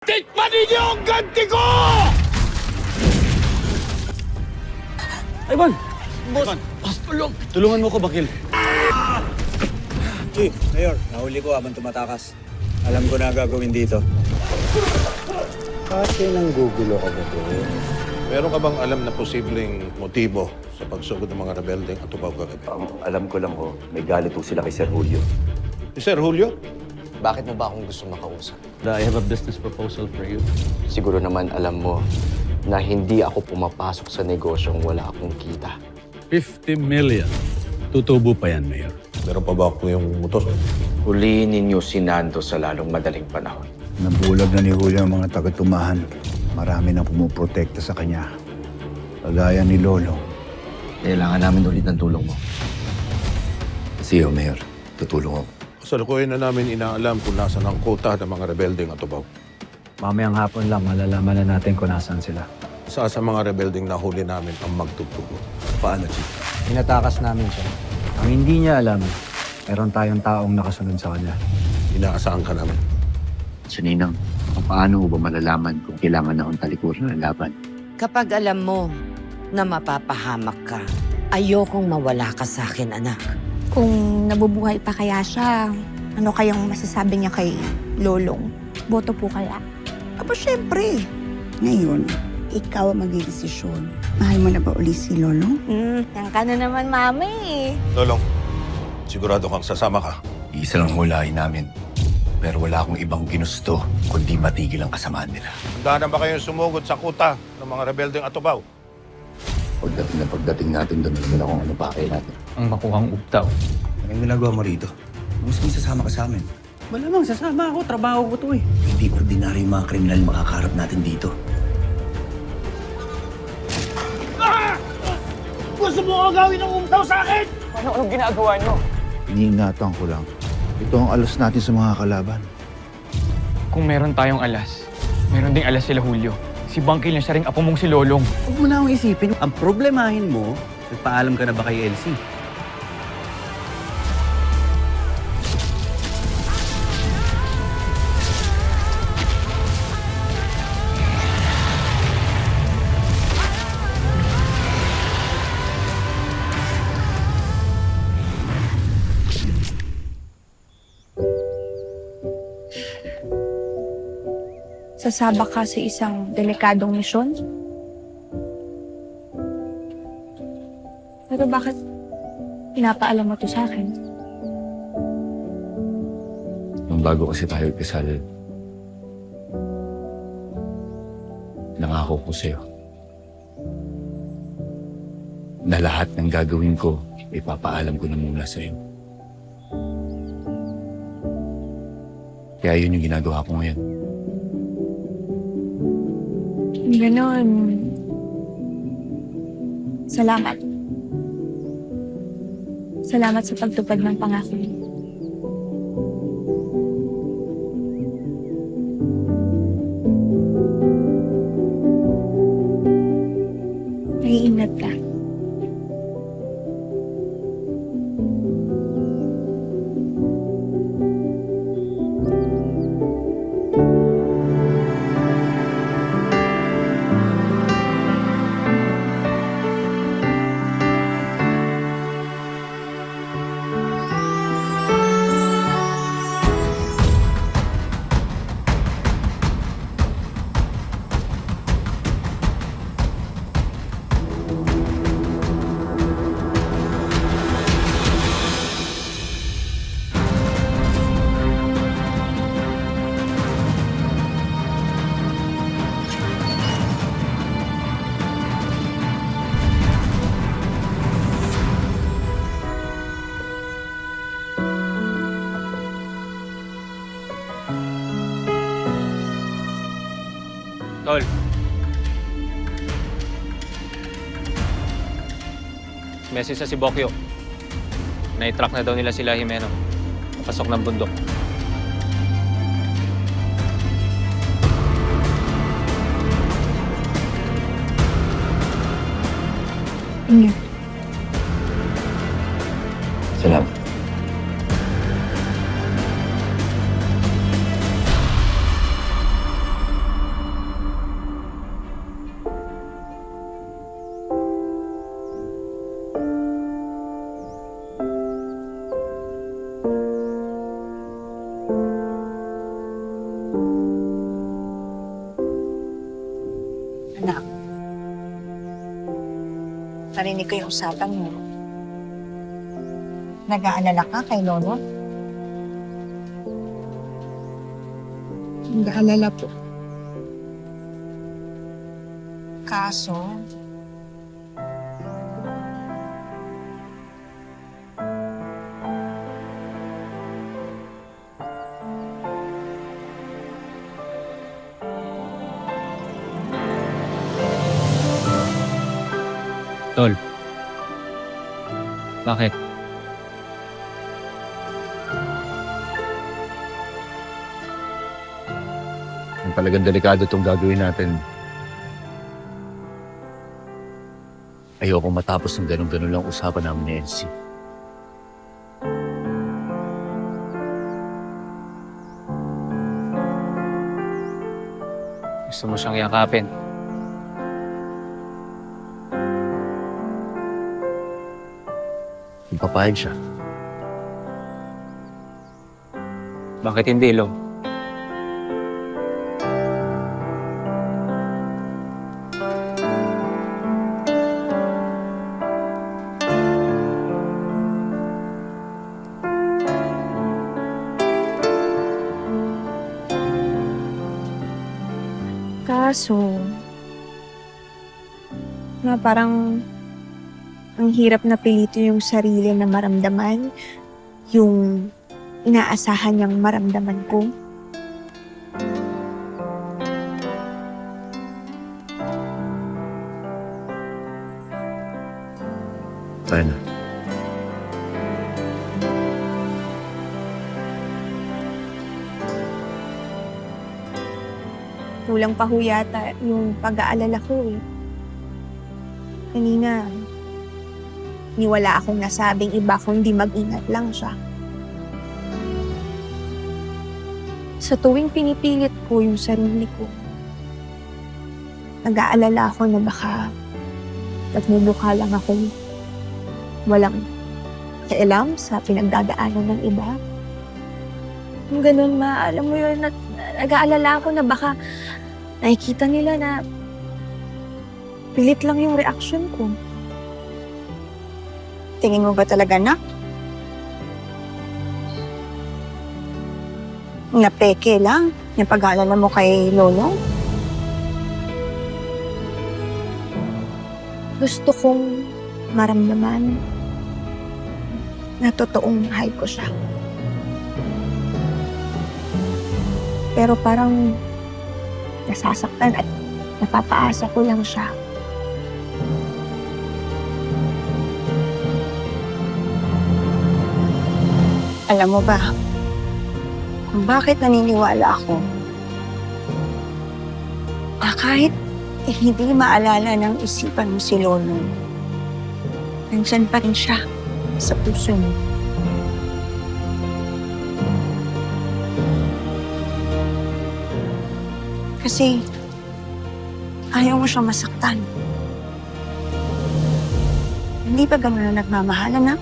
Tikman ninyo ang ganti ko! Ivan! Boss, Tulungan mo ko, Bakil. Chief, Mayor, nahuli ko habang tumatakas. Alam ko na gagawin dito. Kasi nanggugulo ka ba to? Meron ka bang alam na posibleng motibo sa pagsugod ng mga rebeldeng at tubaw kagabi? Alam ko lang may galit po sila kay Sir Julio. Si Sir Julio? Bakit mo ba akong gusto makausap? I have a business proposal for you. Siguro naman alam mo na hindi ako pumapasok sa negosyong wala akong kita. 50 million. Tutubo pa yan, Mayor. Meron pa ba ako yung mutos? Huliin ninyo si Nando sa lalong madaling panahon. Nabulag na ni Julio ang mga taga-tumahan. Marami nang pumuprotekta sa kanya. Kagaya ni Lolo. Kailangan namin ulit ng tulong mo. See you, Mayor. Tutulong ako. Kasalukuyan na namin inaalam kung nasan ang kota ng mga rebeldeng at tubaw. Mamayang hapon lang, malalaman na natin kung nasaan sila. Isa sa mga rebeldeng nahuli namin ang magtuttubo. Paano, Chief? Pinatakas namin siya. Ang hindi niya alam, meron tayong taong nakasunod sa kanya. Inaasahan ka namin. Sa Ninang, paano ba malalaman kung kailangan na akong talikuran ng laban? Kapag alam mo na mapapahamak ka, ayokong mawala ka sa akin, anak. Kung nabubuhay pa kaya siya, ano kayang masasabi niya kay Lolong? Boto po kaya? Aba, syempre. Ngayon, ikaw ang magdidesisyon. Mahal mo na ba uli si Lolong? Yan ka na naman, mami. Lolong, sigurado kang sasama ka. Isa lang hulahin namin. Pero wala akong ibang ginusto kundi matigil ang kasamaan nila. Handa na ba kayong sumugod sa kuta ng mga rebeldeng at tubaw? Pagdating natin doon, alam mo na kung ano pa natin. Ang makuhang ugtaw. Anong ginagawa mo rito? Gusto mo sasama ka sa amin? Malamang sasama ako. Trabaho ko to eh. Hindi ordinaryo yung mga kriminal makakaharap natin dito. Gusto mo agawin ng umtaw sa akin? Anong ginagawa niyo? Iniingatan ko lang. Ito ang alas natin sa mga kalaban. Kung meron tayong alas, meron ding alas sila Julio. Si Bangkil na siya ring apo mong si Lolong. Huwag mo na akong isipin. Ang problemahin mo, nagpaalam ka na ba kay Elsie? Sasabak ka sa isang delikadong misyon? Pero bakit pinapaalam mo to sa akin? Nung bago kasi tayo kasal, nangako ko sa'yo na lahat ng gagawin ko, ipapaalam ko na muna sa'yo. Kaya yun yung ginagawa ko ngayon. Ganon. Salamat. Salamat sa pagtupad ng pangako mo. Naiingat ka. Tol. Message sa si Bokyo. Nai-track na daw nila sila Jimeno. Pasok ng bundok. Ingat. Salamat. narinig ko yung usapan mo. Nag-aalala ka kay Lolo? Nag-aalala po. Kaso, Tol. Bakit? Ang talagang delikado itong gagawin natin. Ayoko matapos ng ganun-ganun lang usapan namin ni Elsie. Gusto mo siyang yakapin? Kung papayag siya. Bakit hindi, Long? kaso, na parang ang hirap na pilito yung sarili na maramdaman yung inaasahan niyang maramdaman ko. Tayo na. Kulang pa ho yata yung pag-aalala ko eh. Kanina, wala akong nasabing iba kundi mag-ingat lang siya. Sa tuwing pinipilit ko yung sarili ko, nag-aalala ako na baka nagmumukha lang ako walang kailam sa pinagdadaanan ng iba. Kung ganun, alam mo yun, nag-aalala ako na baka nakikita nila na pilit lang yung reaksyon ko. Tingin mo ba talaga na? Napeke lang yung pag-aalala mo kay Lolo? Gusto kong maramdaman na totoong mahal ko siya. Pero parang nasasaktan at napapaasa ko lang siya. Alam mo ba kung bakit naniniwala ako na kahit hindi maalala ng isipan mo si Lolo, nandyan pa rin siya sa puso mo. Kasi ayaw mo siyang masaktan. Hindi ba gano'n na nagmamahalan na?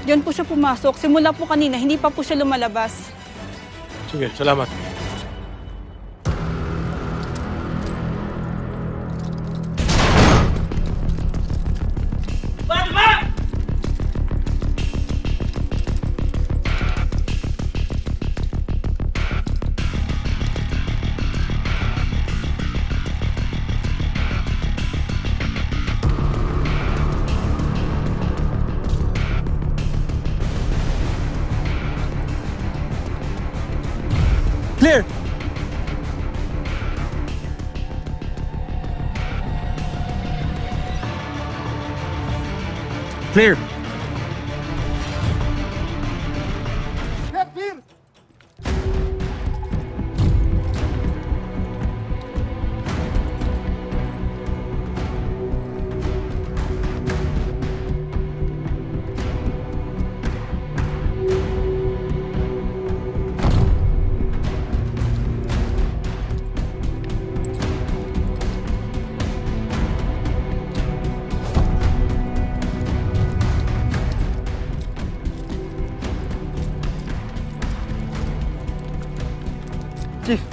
Diyan po siya pumasok. Simula po kanina, hindi pa po siya lumalabas. Sige, salamat. Clear! Clear! Chief,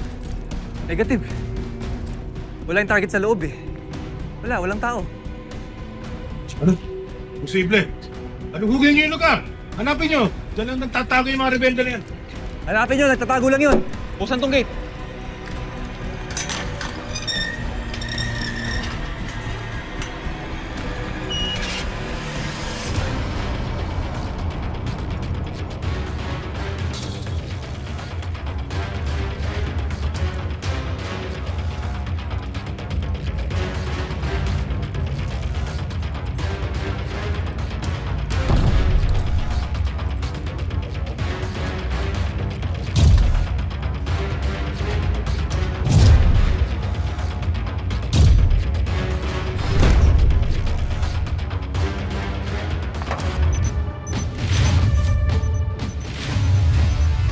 negative. Wala yung target sa loob eh. Walang tao. Ano? Posible. Ano hugin niyo yung lugar? Hanapin niyo. Diyan lang nagtatago yung mga rebelde na yan. Hanapin nyo, nagtatago lang yun. Buksan tong gate.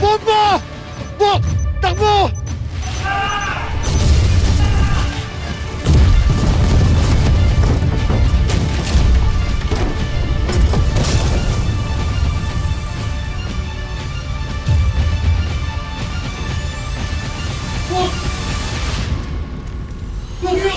Bomba! Bok! Takbo! Bokyo!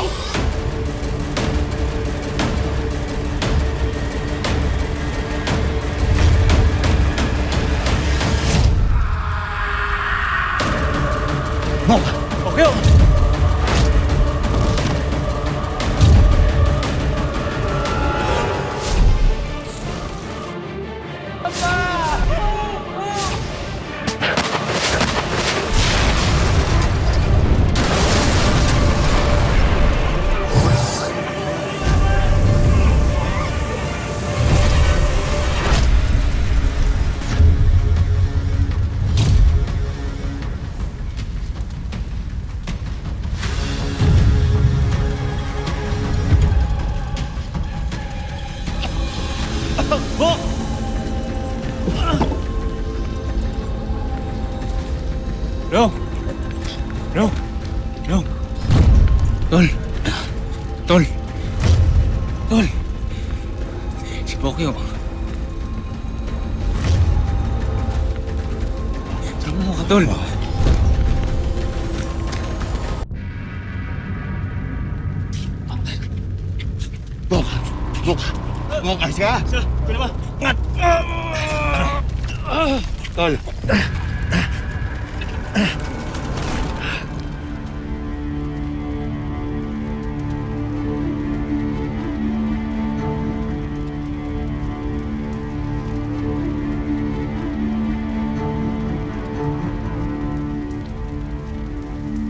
No! No! No! Tol! Tol! Tol! Si Bokyo. Tama mo ka, Tol. Bok, ayos ka? Pwede ba? Tol.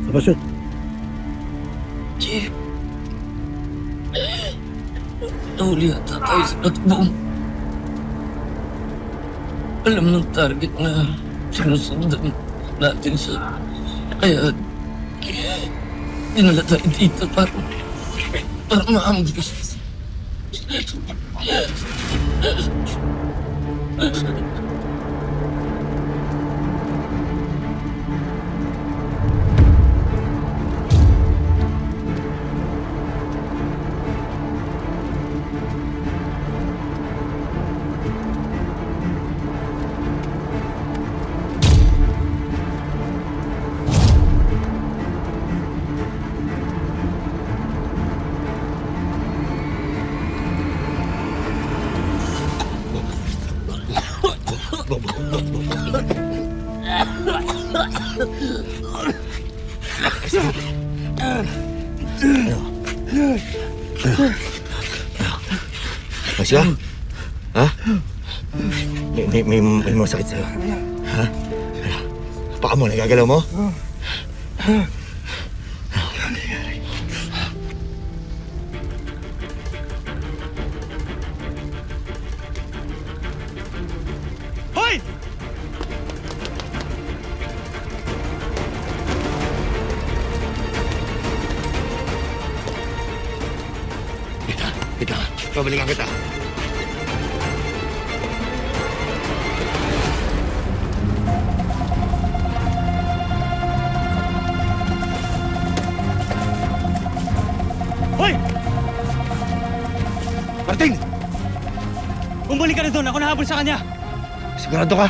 Sebastian. Chief. Nahuli ata tayo sa platform. Alam ng target na sinusundan natin siya. Kaya dinala tayo dito para maambus. Masya? Ha? May masakit sa'yo. Ha? Paa mo, nagagalaw mo? Kita, babalikan kita. Hoy! Martin! Bumalik ka na doon. Ako nahabol sa kanya. Sigurado ka?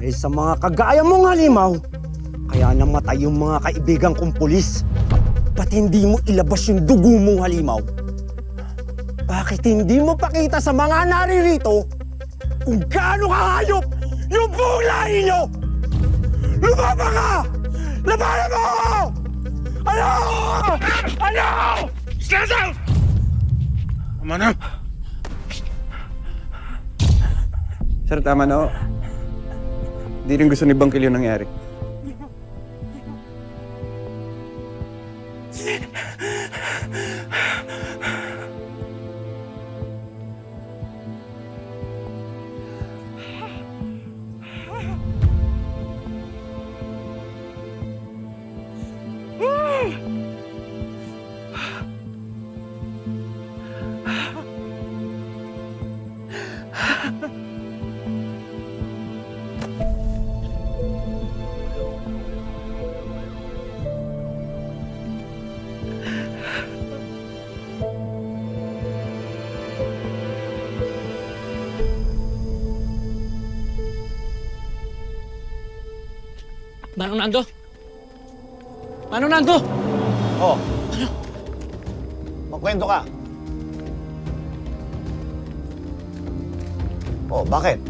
Dahil sa mga kagaya mong halimaw, kaya namatay yung mga kaibigan kong pulis. Ba't hindi mo ilabas yung dugo mong halimaw? Bakit hindi mo pakita sa mga naririto kung gaano kahayop yung buong lahi nyo? Lumabang ka! Labanan mo ako! Ano? Ano? Stand down! Tama na. Sir, tama na. Hindi rin gusto ni Bangkil yung nangyari. Manong Nando? Manong Nando? Oh. Ano? Magkwento ka. Oh, bakit?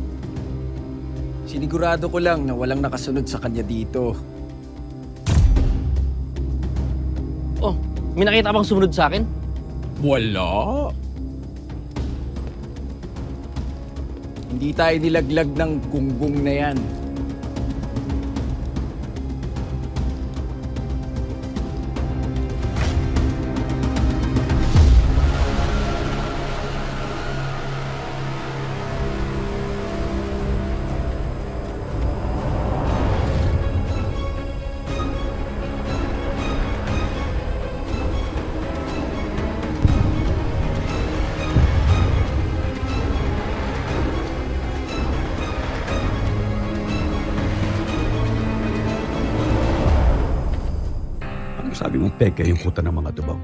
Sinigurado ko lang na walang nakasunod sa kanya dito. Oh, may nakita bang sumunod sa akin? Wala. Hindi tayo nilaglag ng gunggong na yan. Sabi mo, peke yung kuta ng mga tubaw.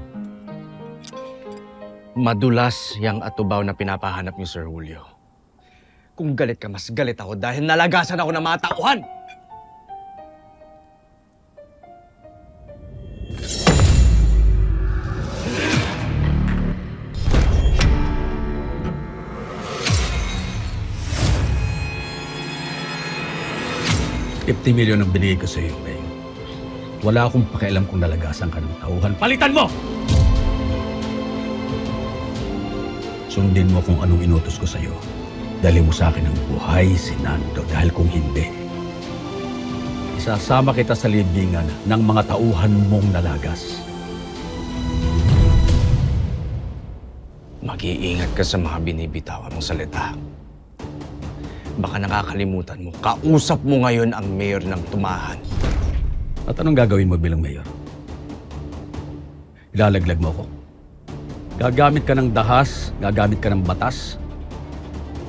Madulas yung atubaw na pinapahanap niyo, Sir Julio. Kung galit ka, mas galit ako dahil nalagasan ako ng mga tauhan! $50 million ang binigay ko sa iyo, May. Wala akong pakialam kung nalagasan ka ng tauhan. Palitan mo! Sundin mo kung anong inutos ko sa iyo. Dali mo sa akin ang buhay si Nando dahil kung hindi, isasama kita sa libingan ng mga tauhan mong nalagas. Mag-iingat ka sa mga binibitawan mong salita. Baka nakakalimutan mo, kausap mo ngayon ang mayor ng Tumahan. At anong gagawin mo bilang mayor? Ilalaglag mo ako? Gagamit ka ng dahas, gagamit ka ng batas.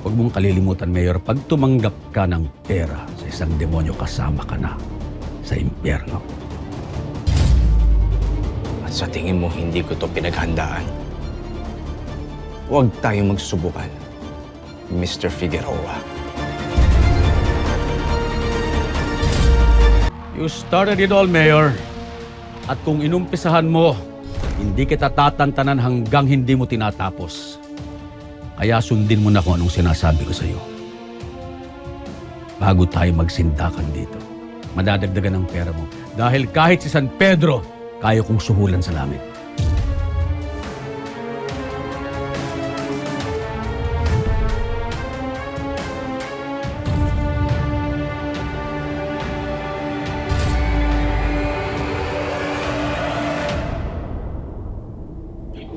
Huwag mong kalilimutan, Mayor, pag tumanggap ka ng pera sa isang demonyo, kasama ka na sa impyerno. At sa tingin mo, hindi ko to pinaghandaan. Huwag tayong magsubukan, Mr. Figueroa. You started it all, Mayor. At kung inumpisahan mo, hindi kita tatantanan hanggang hindi mo tinatapos. Kaya sundin mo na kung anong sinasabi ko sa iyo. Bago tayo magsindakan dito, madadagdagan ng pera mo Dahil kahit si San Pedro, kaya kong suhulan sa langit.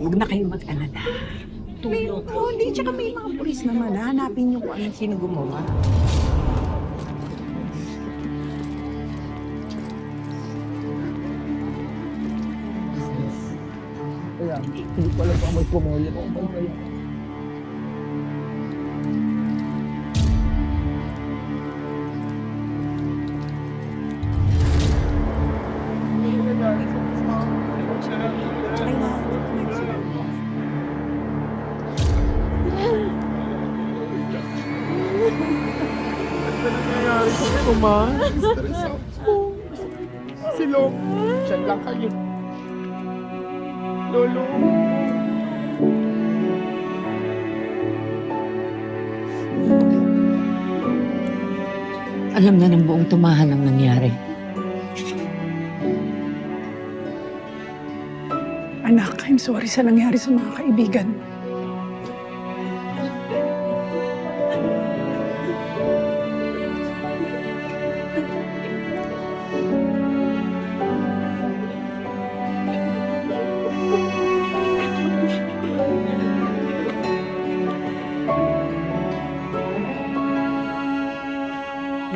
Huwag na kayo mag-alala. Tulong. Hindi, tsaka may mga pulis naman. Hanapin niyo kung anong sino gumawa. Alam na ng buong tumahan ang nangyari. Anak, I'm sorry sa nangyari sa mga kaibigan.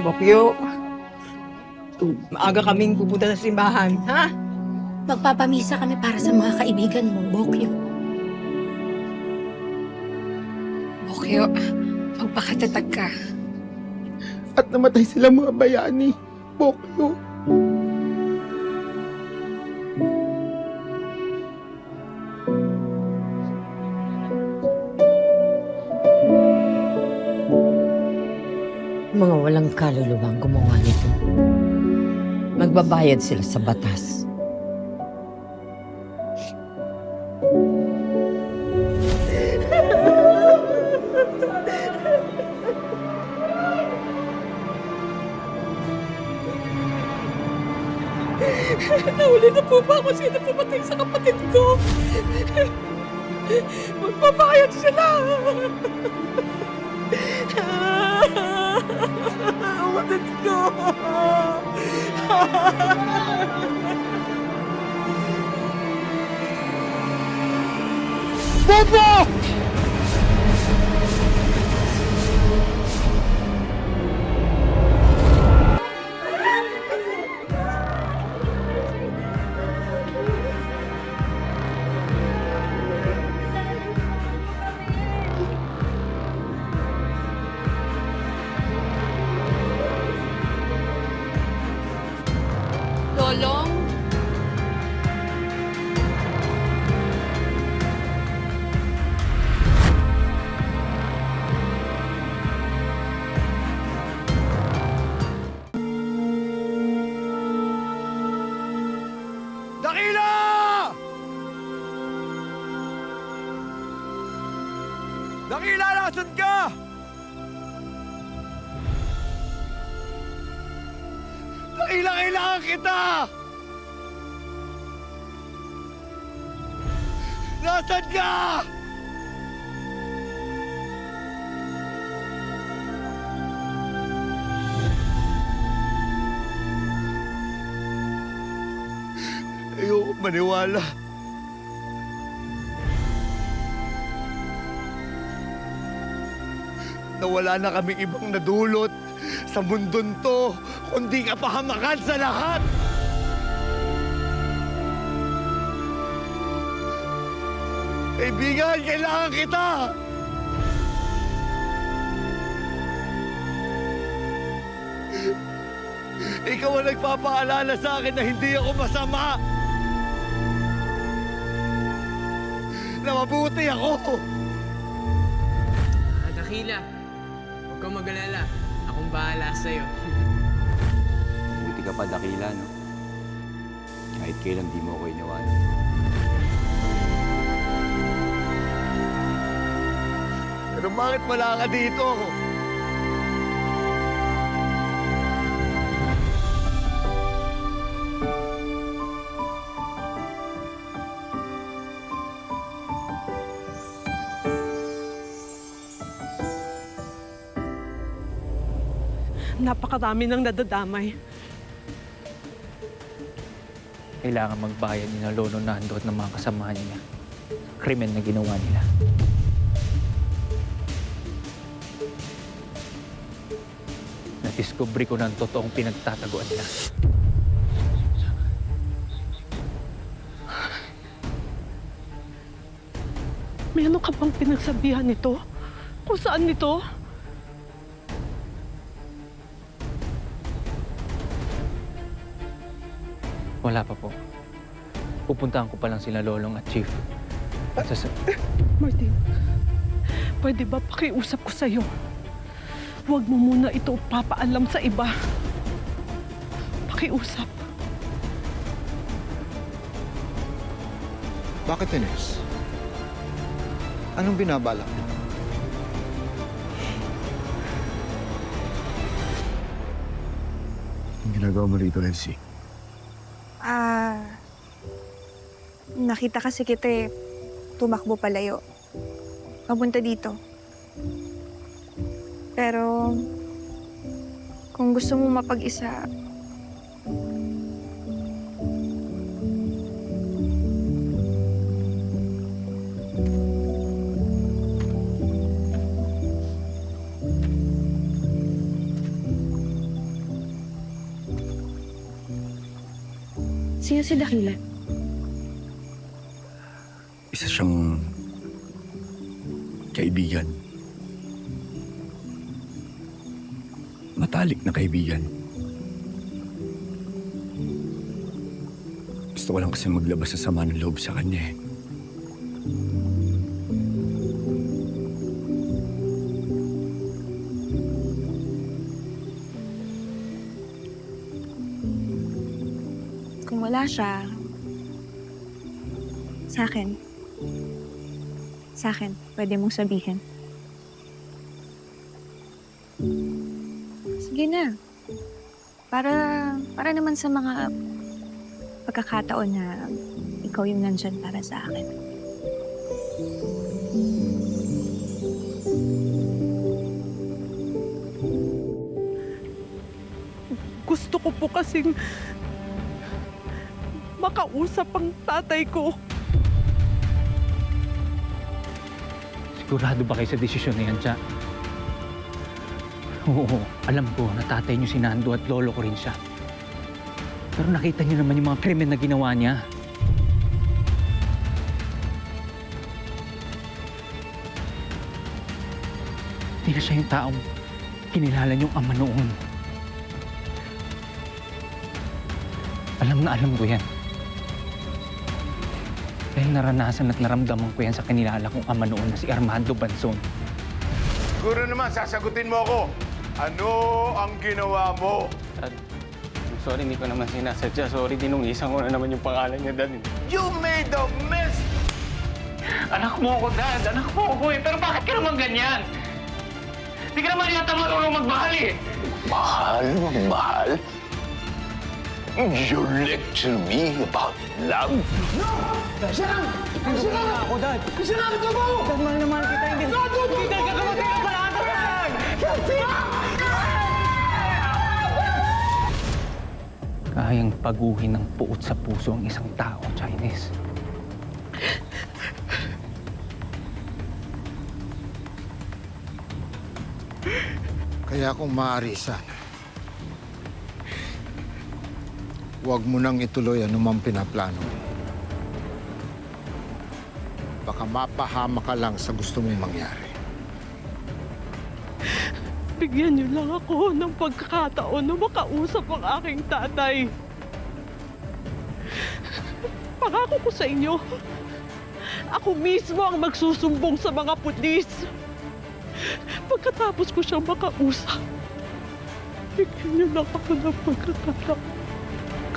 Bokyo, maaga kaming pupunta sa simbahan, ha? Magpapamisa kami para sa mga kaibigan mo, Bokyo. Bokyo, magpakatatag ka. At namatay sila mga bayani. Bokyo. Mga walang kaluluwang gumawa nito. Magbabayad sila sa batas. Nahuli na po ba kung sino pumatay sa kapatid ko? Magbabayad sila! Kapatid ko! Bobo! Lolong? Dakila! Dakila, nasan ka? Dakila, kailangan kita! Nasaan ka? Ayoko maniwala. Na wala na kaming ibang nadulot sa mundon to, kundi kapahamakan sa lahat. Kaibigan, kailangan kita! Ikaw ang nagpapaalala sa akin na hindi ako masama. Na mabuti ako. Dakila, huwag kang mag-alala. Akong bahala sa'yo. Mabuti ka pa, Dakila, no? Kahit kailan di mo ako iniwan. Pero bakit wala ka dito? Napakarami nang nadadamay. Kailangan magbayad ni na Lolo Nando at ng mga kasamahan niya sa krimen na ginawa nila. Nadiskubre ko na ang totoong pinagtataguan nila. May ano ka bang pinagsabihan nito? Kung saan nito? Wala pa po. Pupuntahan ko pa lang sila Lolong at Chief. At Martin, pwede ba pakiusap ko sa'yo? Huwag mo muna ito papaalam sa iba. Pakiusap. Bakit, Ines? Anong binabalak mo? Ang ginagawa mo rito, Elsie? Nakita kasi kita tumakbo palayo. Papunta dito. Pero, kung gusto mo mapag-isa, sino si Dakila? Isa siyang kaibigan. Matalik na kaibigan. Gusto ko lang kasi maglabas sa sama ng loob sa kanya eh. Kung wala siya, sa akin, pwede mong sabihin. Sige na. Para naman sa mga pagkakataon na ikaw yung nandyan para sa akin. Gusto ko po kasing makausap ang tatay ko. sigurado ba kayo sa desisyon na yan, Cha? Oo, alam ko na tatay niyo si Nando at lolo ko rin siya. Pero nakita niyo naman yung mga krimen na ginawa niya. Hindi na siya yung taong kinilala niyong ama noon. Alam ko yan. Dahil naranasan at naramdaman ko yan sa kinilala kong ama noon na si Armando Banson. Siguro naman, sasagutin mo ako. Ano ang ginawa mo? Dad, I'm sorry, hindi ko naman sinasadya. Sorry, dinungisan ko na naman yung pangalan niya, Dad. You made a mess! Anak mo ako, Dad. Anak mo ako eh. Pero bakit ka naman ganyan? Hindi ka naman yata marunong magmahal eh. Mahal? Magmahal? You lecture me about love? Ako, Dad! Sinanto mo! Dad, mahal na mahal kita. Hindi ka kamatay ang palata, Dad! Kayang paguhin ng puot sa puso ang isang tao, Chinese. Kaya kung maaari sana, huwag mo nang ituloy anumang pinaplano mo. Baka mapahama ka lang sa gusto mong mangyari. Bigyan niyo lang ako ng pagkakataon na makausap ang aking tatay. Pangako ko sa inyo, ako mismo ang magsusumbong sa mga pulis. Pagkatapos ko siyang makausap, bigyan niyo lang ako ng pagkakataon.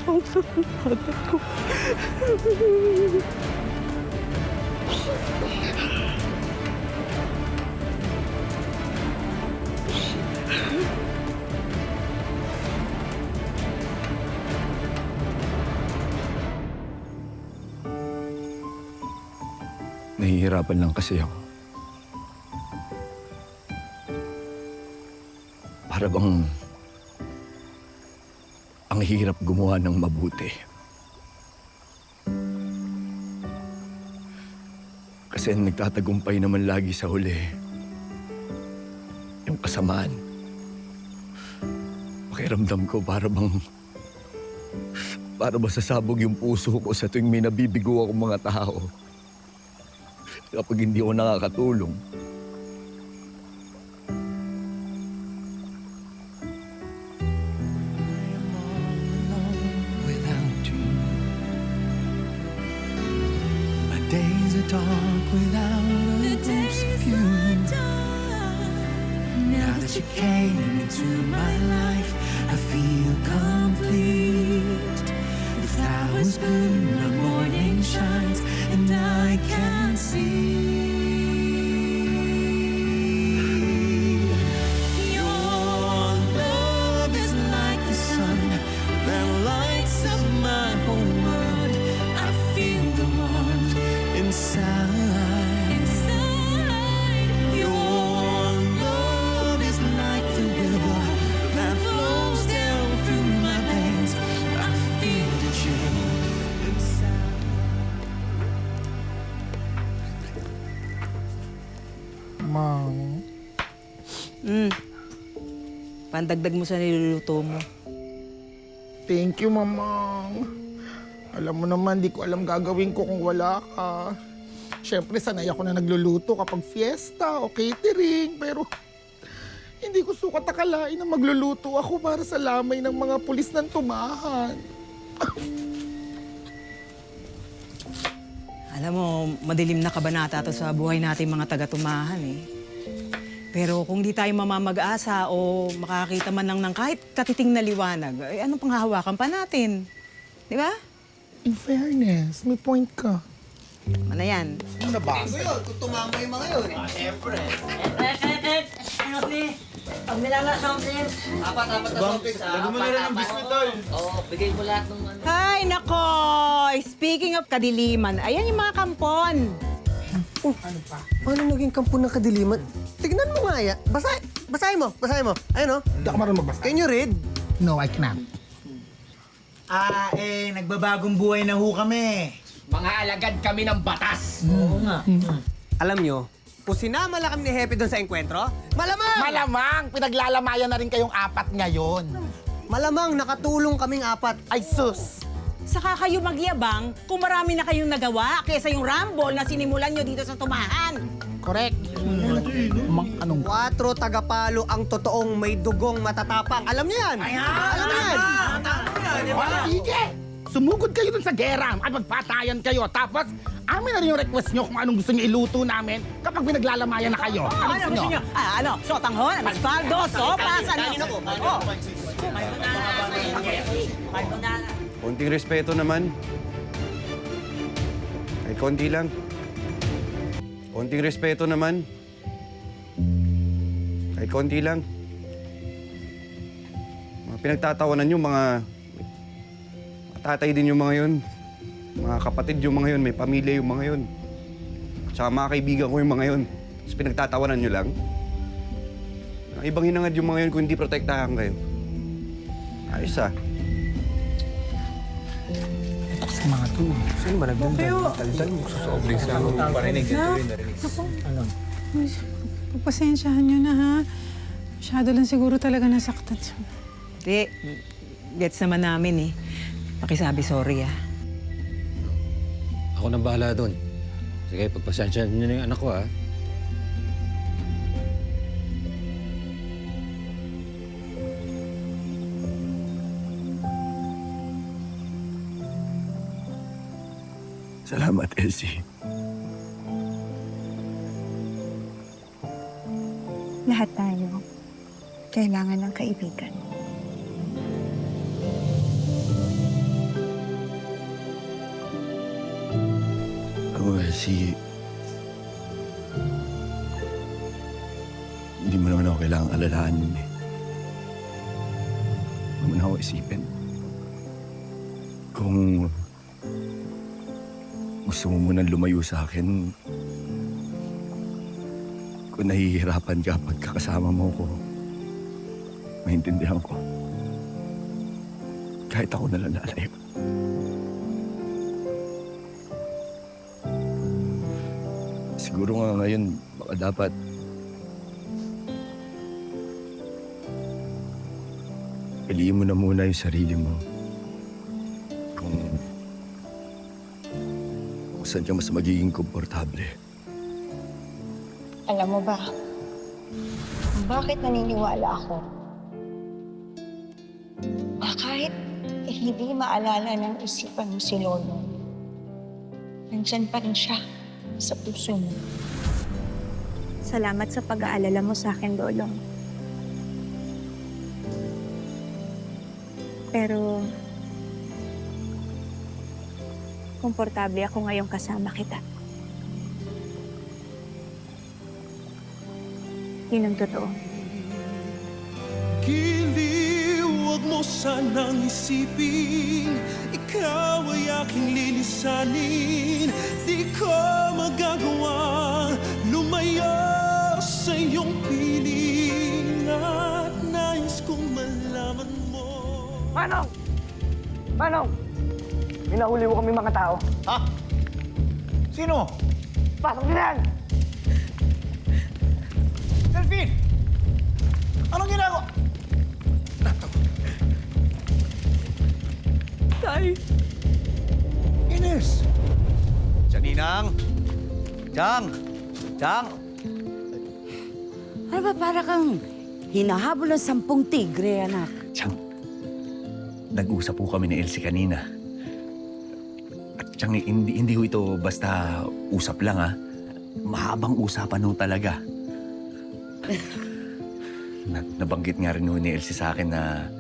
Kausap ang tatay ko. Nahihirapan lang kasi ako. Para bang Ang hirap gumawa ng mabuti. Kasi ang nagtatagumpay naman lagi sa huli, yung kasamaan. Pakiramdam ko para bang sasabog yung puso ko sa tuwing may nabibigo akong mga tao. Kapag hindi ako nakakatulong. Days are dark without a glimpse of you. Now that you came into my life, I feel complete. The flowers bloom, the morning shines, and I can see. Your love is like the sun that lights up my whole world. I feel the warmth inside. Your love is like the river that flows down through my veins. I feel the chill inside. Mang. Pandagdag mo sa niluluto mo. Thank you, Mamang. Alam mo naman, di ko alam gagawin ko kung wala ka. Siyempre, sanay ako na nagluluto kapag fiesta o catering. Pero hindi ko sukat akalain na magluluto ako para sa lamay ng mga pulis ng tumahan. Alam mo, madilim na kabanata to sa buhay natin mga taga-tumahan eh. Pero kung di tayo mamamag-asa o makakita man lang ng kahit katiting na liwanag, eh, anong panghahawakan pa natin? Di ba? In fairness, may point ka. Ano yan? Ano ba? Kung tumama yung mga yun. Siyempre. Pag nilala something. Apat na something. Lagyan mo na rin ng biskuit, tol. Oo, bigay mo lahat ng ano. Ay, nako! Speaking of kadiliman, ayan yung mga kampon. Ano pa? Paano naging kampo ng kadiliman? Tignan mo nga yan. Basahin mo. Ayun, oh. Hindi ako marunong magbasa. Can you read? No, I cannot. Nagbabagong buhay na ho kami. Mga alagad kami ng batas. Oo nga. Alam nyo, kung sinama lang kami ni Hepe doon sa enkwentro, malamang! Malamang! Pinaglalamayan na rin kayong apat ngayon. Malamang nakatulong kaming apat. Ay, sus! Saka kayo magyabang kung marami na kayong nagawa kaysa yung rumble na sinimulan nyo dito sa tumahan. Correct. Anong? 4 tagapalo ang totoong may dugong matatapang. Alam niyo yan? Alam niyo yan? Sige! Sumugod kayo dun sa gera at magpatayan kayo. Tapos, amin na rin yung request nyo kung anong gusto nyo iluto namin kapag pinaglalamayan na kayo. Ano gusto nyo? Sotanghon, espaldo, sopas, ano? Konting respeto naman. Kahit konti lang. Konting respeto naman. Kahit konti lang. Mga pinagtatawanan yung mga tatay din yung mga yun. Mga kapatid yung mga yun. May pamilya yung mga yun. Tsaka mga kaibigan ko yung mga yun. Tapos pinagtatawanan nyo lang. Ang ibang hinangad yung mga yun kung hindi protektahan kayo. Ayos ah. Sa mga to. Sino ba nagdaldal mo? Sobrang sa ako. Parinig, narinig. Ano? Pagpasensyahan nyo na ha. Masyado lang siguro talaga nasaktan siya. Hindi. Gets naman namin eh. Pakisabi sorry ah. Ako nang bahala doon. Sige, pagpasensyahan niyo na yung anak ko, ha? Salamat, Elsie. Lahat tayo kailangan ng kaibigan. Elsie, hindi mo naman ako kailangang alalahanin eh. Huwag mo na ako isipin. Kung gusto mo munang lumayo sa akin, kung nahihirapan ka pagkakasama mo ko, maintindihan ko. kahit ako na lang nalayo. Siguro nga ngayon, baka dapat piliin mo na muna yung sarili mo. Kung saan ka mas magiging komportable. Alam mo ba, bakit naniniwala ako? Kahit hindi maalala ng isipan mo si Lolo, nandyan pa rin siya sa puso mo. Salamat sa pag-aalala mo sa akin, Lolo. Pero, komportable ako ngayong kasama kita. Yun ang totoo. Giliw, huwag mo sanang isipin, ikaw ay aking lilisanin. Di ko magagawa lumayo sa iyong piling at nais kong malaman mo. Manong! Manong! Minahuli mo kami mga tao. Ha? Sino? Pasok din yan! Delphine! Anong ginagawa? Tay! Ines! Ninang! Chang! Chang! Ano ba para kang hinahabol ng 10 tigre, anak? Chang, nag-usap po kami ni Elsie kanina. At Chang, hindi ho ito basta usap lang ha. Mahabang usapan ho talaga. Nabanggit nga rin ho ni Elsie sa akin na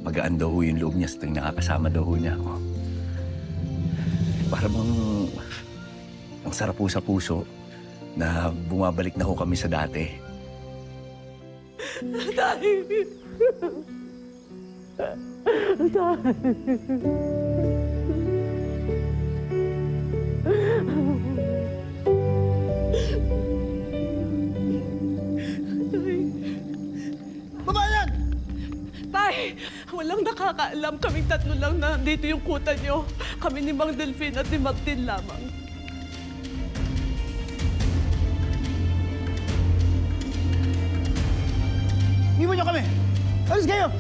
magaan daw ho yung loob niya sa tuwing nakakasama daw ho niya ako. Para bang ang sarap po sa puso na bumabalik na ho kami sa dati. Tay! Babayan! Tay! Walang nakakaalam. Kaming tatlo lang na dito yung kuta niyo. Kami ni Mang Delphine at ni Martin lamang. Iwan niyo kami! Alis kayo!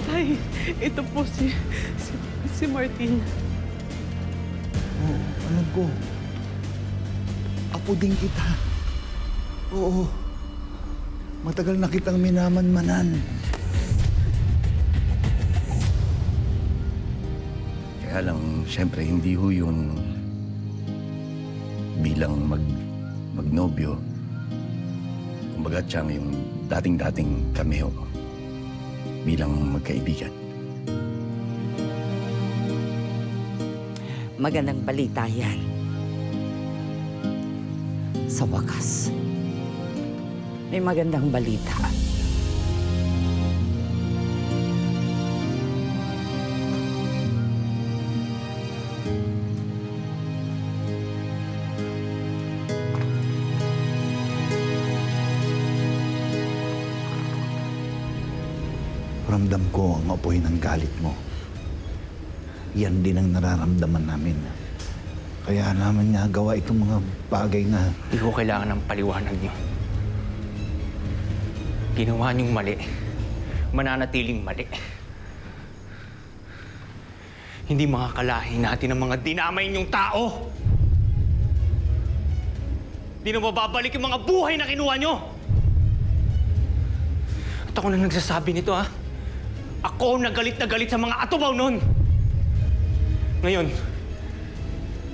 Tay, ito po si Martin. Oo, alam ko. Apo din kita. Oo. Matagal na kitang minamanmanan. Kaya lang, siyempre, hindi ho yung bilang magnobyo. Kumbaga, Chang, yung dating-dating kami ho. Bilang magkaibigan. Magandang balita yan. Sa wakas, may magandang balita. Ramdam ko ang apoy ng galit mo. Yan din ang nararamdaman namin. Kaya naman nga gawa itong mga bagay na... Hindi ko kailangan ng paliwanag niyo. Ginawa niyong mali. Mananatiling mali. Hindi makakalahin natin ang mga dinamay niyong tao. Hindi na mababalik yung mga buhay na kinuha niyo. At ako na nagsasabi nito, ha? Ako na galit sa mga atubaw nun. Ngayon,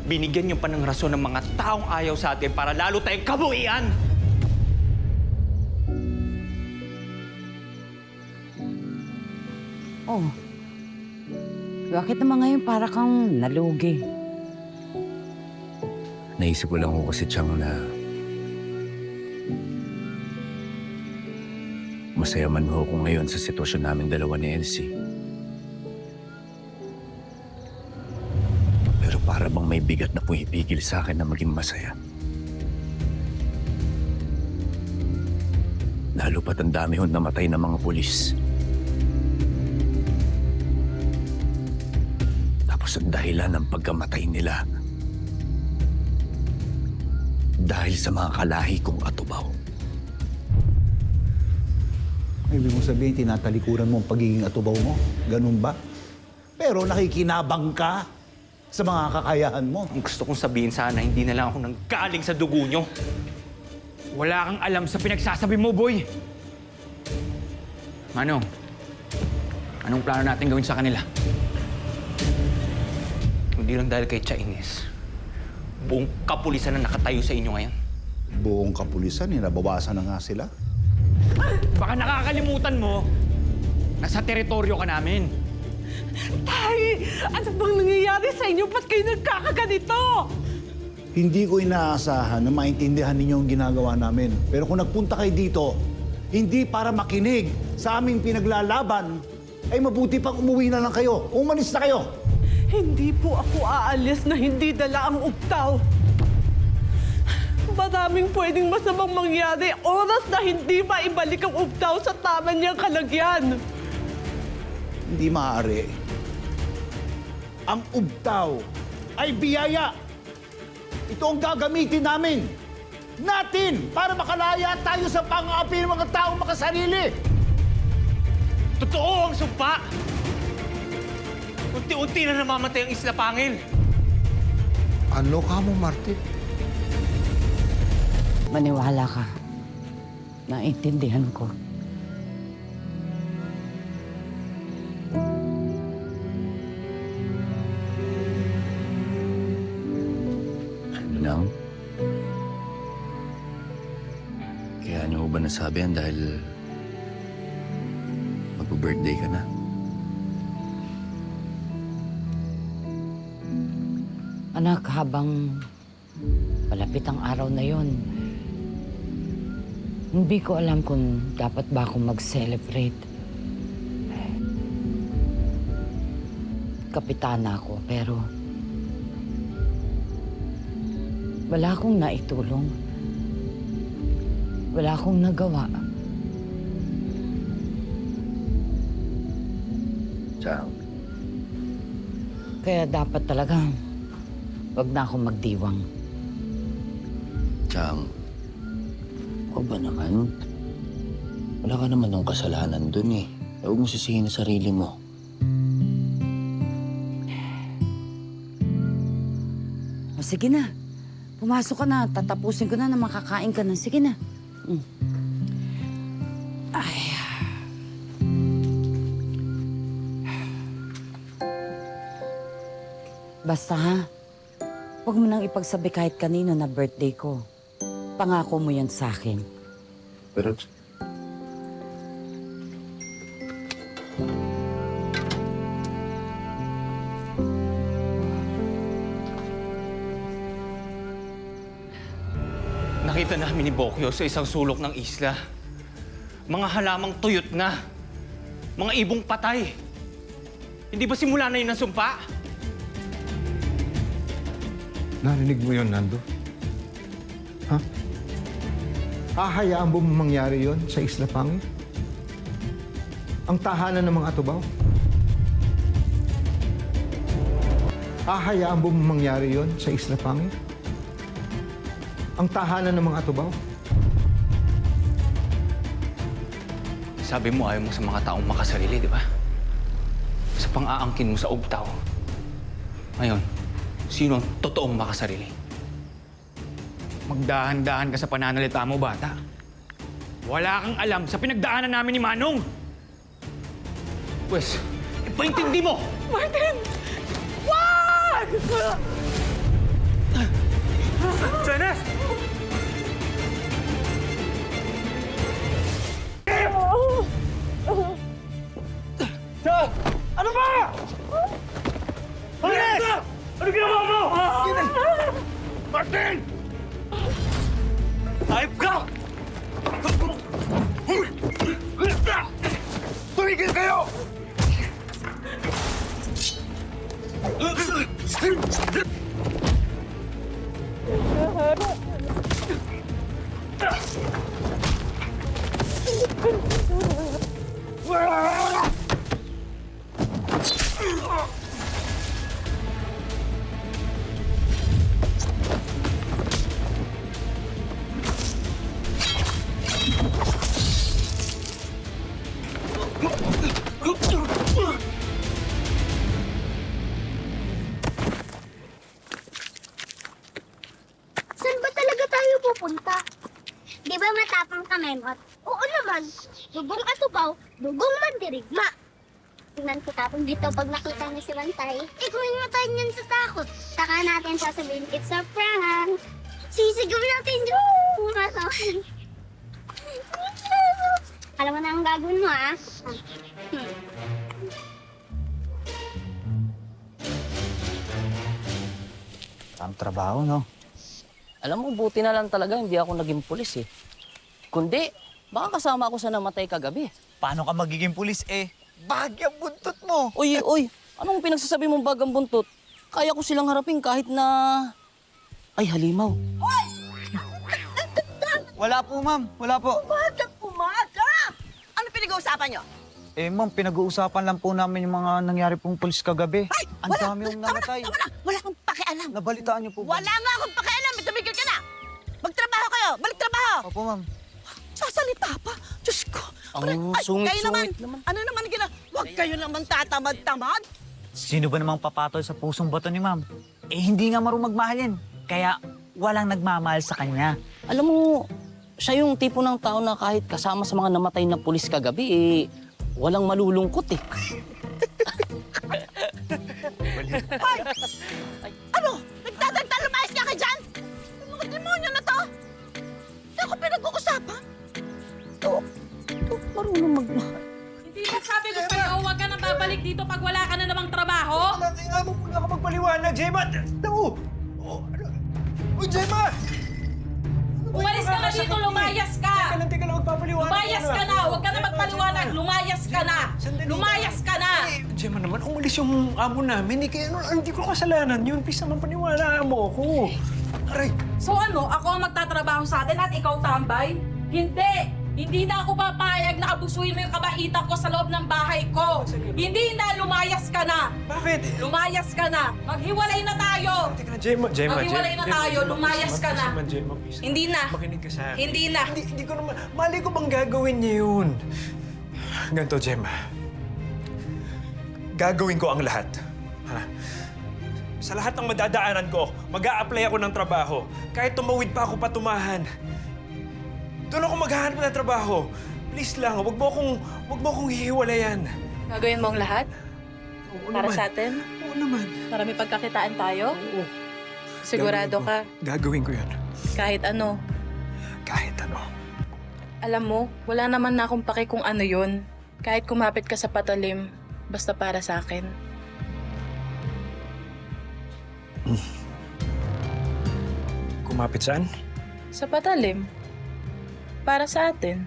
binigyan niyo pa ng rason ng mga taong ayaw sa atin para lalo tayong kabuian. Oh, bakit naman ngayon para kang nalugi? Naisip ko lang ho kasi, Chang, na masaya man ho ko ngayon sa sitwasyon namin dalawa ni Elsie. Pero para bang may bigat na pumipigil sa akin na maging masaya. Lalo pat ang dami hon namatay ng mga pulis. Tapos ang dahilan ng pagkamatay nila dahil sa mga kalahi kong atubaw. Ibig mo sabihin, tinatalikuran mo ang pagiging atubaw mo? Ganun ba? Pero nakikinabang ka sa mga kakayahan mo. Ang gusto kong sabihin sana, hindi na lang ako nanggaling sa dugo nyo. Wala kang alam sa pinagsasabi mo, boy. Manong, anong plano natin gawin sa kanila? Hindi lang dahil kay Chinese. Buong kapulisan na nakatayo sa inyo ngayon. Buong kapulisan, nabawasan na nga sila. Baka nakakalimutan mo, nasa teritoryo ka namin. Tay! Ano bang nangyayari sa inyo? Ba't kayo nagkakaganito? Hindi ko inaasahan na maintindihan ninyo ang ginagawa namin. Pero kung nagpunta kayo dito, hindi para makinig sa aming pinaglalaban, ay mabuti pang umuwi na lang kayo. Umalis na kayo. Hindi po ako aalis na hindi dala ang ugtaw. Maraming pwedeng masamang mangyari. Oras na hindi maibalik ang ugtaw sa tama niyang kalagyan. Hindi maaari. Ang ugtaw ay biyaya. Ito ang gagamitin namin. Natin! Para makalaya tayo sa pang-aapi ng mga taong makasarili. Totoo ang sumpa! Unti-unti na namamatay ang Isla Pangil. Ano ka mo, Martin? Maniwala ka. Naintindihan ko. Ano lang? Kaya niyo ba nasabi yan dahil mag-birthday ka na? Anak, habang malapit ang araw na yon, hindi ko alam kung dapat ba akong mag-celebrate. Kapitana ako, pero wala akong naitulong. Wala akong nagawa. Chang. Kaya dapat talaga, wag na akong magdiwang. Chang. Huwag ba naman? Wala ka naman ng kasalanan dun eh. Huwag mo sisihin sa sarili mo. O sige na. Pumasok ka na. Tatapusin ko na na makakain ka na. Sige na. Ay. Basta ha, huwag mo nang ipagsabi kahit kanino na birthday ko. Pangako mo yan sa akin. Pero... Nakita namin ni Bokyo sa isang sulok ng isla. Mga halamang tuyot na. Mga ibong patay. Hindi ba simula na yun ang sumpa? Narinig mo yon, Nando? Ha? Hahayaan mo mangyari yon sa Isla Pangil? Ang tahanan ng mga atubaw? Hahayaan mo mangyari yon sa Isla Pangil? Ang tahanan ng mga atubaw? Sabi mo ayaw mo sa mga taong makasarili, di ba? Sa pang-aangkin mo sa ugtaw. Ngayon, sino ang totoong makasarili? Magdahan-dahan ka sa pananalita mo, bata. Wala kang alam sa pinagdaanan namin ni Manong. Pwes, ipaintindi mo! Martin! Wag! Janes! Ano ba? Janes! Ano ginawa mo? Martin! Ayop ka! Tumigil kayo! Saan ba talaga tayo pupunta? Di ba matapang kami, Mot? Oo naman. Dugong atubaw, dugong mandirigma. Tingnan ko tapang dito pag nakita ni si Bantay. Ikuhin mo tayo niyan sa takot. Saka natin sasabihin, it's a prank. Sisigawin natin yung Alam mo na ang gagawin mo, ah. Ang trabaho, no? Alam mo, buti na lang talaga hindi ako naging pulis eh. Kundi, baka kasama ako sa namatay kagabi. Paano ka magiging pulis bagyang buntot mo? Uy, anong pinagsasabi mong bagang buntot? Kaya ko silang harapin kahit na... Ay, halimaw. Wala po, ma'am. Wala po. Umaga! Ano pinag-uusapan nyo? Ma'am, pinag-uusapan lang po namin yung mga nangyari pong pulis kagabi. Ang dami yung namatay. Wala akong pakialam. Nabalitaan niyo po ba? Wala nga akong pakialam. Tumigil ka na. Magtrabaho kayo. Balik trabaho. Opo, ma'am. Sasalita pa. Diyos ko. Ang Kayo sungit-sungit naman. Ano naman gina? Huwag kayo naman tatamad-tamad. Sino ba namang papatol sa pusong bato ni ma'am? Hindi nga marunong magmahal yan. Kaya walang nagmamahal sa kanya. Alam mo, siya yung tipo ng tao na kahit kasama sa mga namatay na pulis kagabi, walang malulungkot eh. Hoy! Ano? Nagdadagdag lumayas ka dyan? Ang mga demonyo na to? Hindi ako pinag-uusapan. Ito, marunong magmahal. Hindi ba sabi ko sa'yo, huwag ka nang babalik dito pag wala ka na namang trabaho? Kaya mo muna ka magpaliwanag, Gemma! Naku! Uy, Gemma! Umalis ka na dito, lumayas ka! Teka lang, magpapaliwanag. Lumayas ka na! Huwag ka na magpaliwanag! Lumayas ka na! Lumayas ka na! Gemma naman, umalis yung amo namin. Hindi ko kasalanan yun. Please naman paniwalaan mo ako. Aray! So ano, ako ang magtatrabaho sa atin at ikaw tambay? Hindi! Hindi na ako papayag na abusuin mo yung kabaitan ko sa loob ng bahay ko. Hindi na, lumayas ka na. Bakit? Lumayas ka na. Maghiwalay na tayo. Teka na, Gemma. Maghiwalay na tayo. Lumayas ka na. Gemma, please. Hindi na. Makinig ka sa akin. Hindi na. Hindi ko naman... Mali ko bang gagawin niya yun? Ganito, Gemma. Gagawin ko ang lahat. Ha? Sa lahat ng madadaanan ko, mag-a-apply ako ng trabaho. Kahit tumawid pa ako patumahan. Doon ako maghahanap ng trabaho. Please lang, wag mo akong hihiwalayan. Gagawin mo ang lahat? Oo Para naman. sa atin? Oo naman. Para may pagkakitaan tayo? Oo. Sigurado ka? Gagawin ko yun. Kahit ano? Kahit ano. Alam mo, wala naman na akong pake kung ano yun. Kahit kumapit ka sa patalim, basta para sa akin. Kumapit saan? Sa patalim. Para sa atin.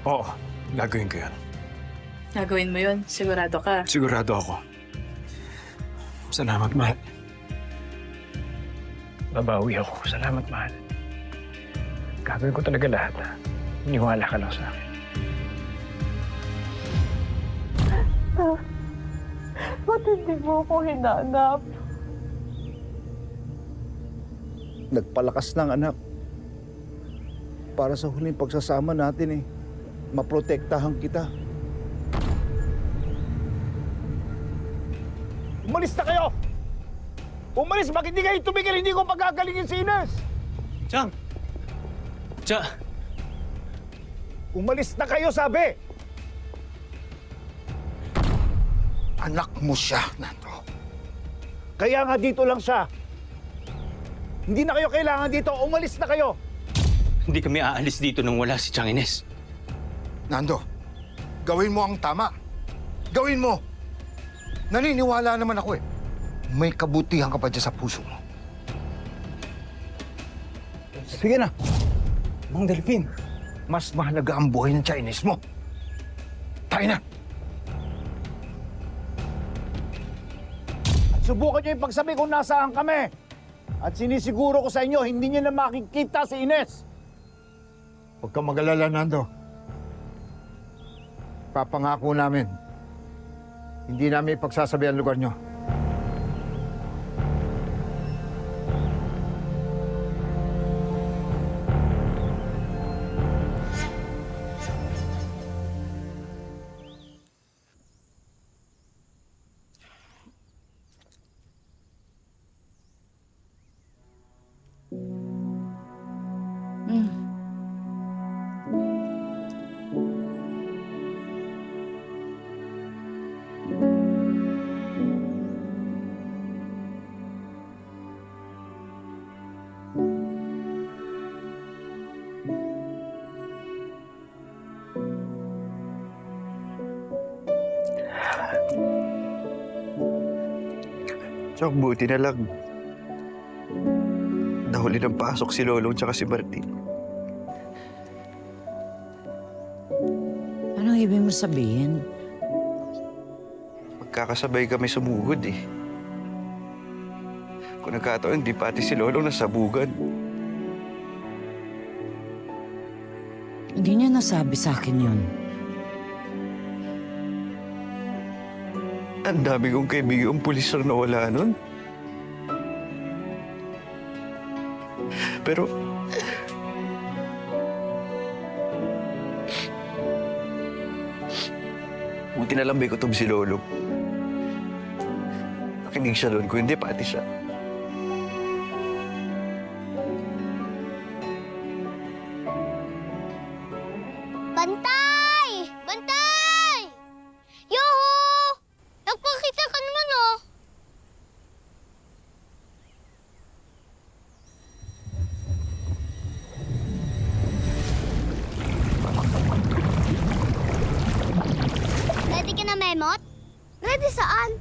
Oo, gagawin ko yun. Gagawin mo yun, sigurado ka. Sigurado ako. Salamat, mahal. Babawi ako. Salamat, mahal. Gagawin ko talaga lahat, ha? Iniwala ka lang sa akin. Ba't hindi mo ako hinanap? Nagpalakas ng anak. Para sa huling pagsasama natin maprotektahan kita. Umalis na kayo! Umalis! Bakit hindi kayo tumigil? Hindi ko pagagalingin si Ines! Chang! Umalis na kayo, sabi! Anak mo siya, Nando. Kaya nga dito lang siya. Hindi na kayo kailangan dito. Umalis na kayo! Hindi kami aalis dito nang wala si Chang Ines. Nando, gawin mo ang tama. Gawin mo! Naniniwala naman ako May kabutihan ka pa dyan sa puso mo. Sige na. Mang Delphine, mas mahalaga ang buhay ng Chinese mo. Tayo na! At subukan niyo yung pagsabi kung nasaan kami. At sinisiguro ko sa inyo, hindi niya na makikita si Ines. Huwag kang mag-alala, Nando. Papangako namin, hindi namin ipagsasabi ang lugar nyo. Tsaka buti na lang. Nahuli ng pasok si Lolong tsaka si Martin. Anong ibig mo sabihin? Magkakasabay kami sumugod eh. Kung nagkataon, di pati si Lolong nasabugan. Hindi niya nasabi sa akin yun. Ang dami kong kaibigang pulis na nawala nun. Pero... buti na lang may kutob si Lolo. Nakinig siya doon, kung hindi, pati siya. Bantay! Bantay! Yoho! Nagpakita ka naman, oh! Ready ka na, Memot? Ready saan?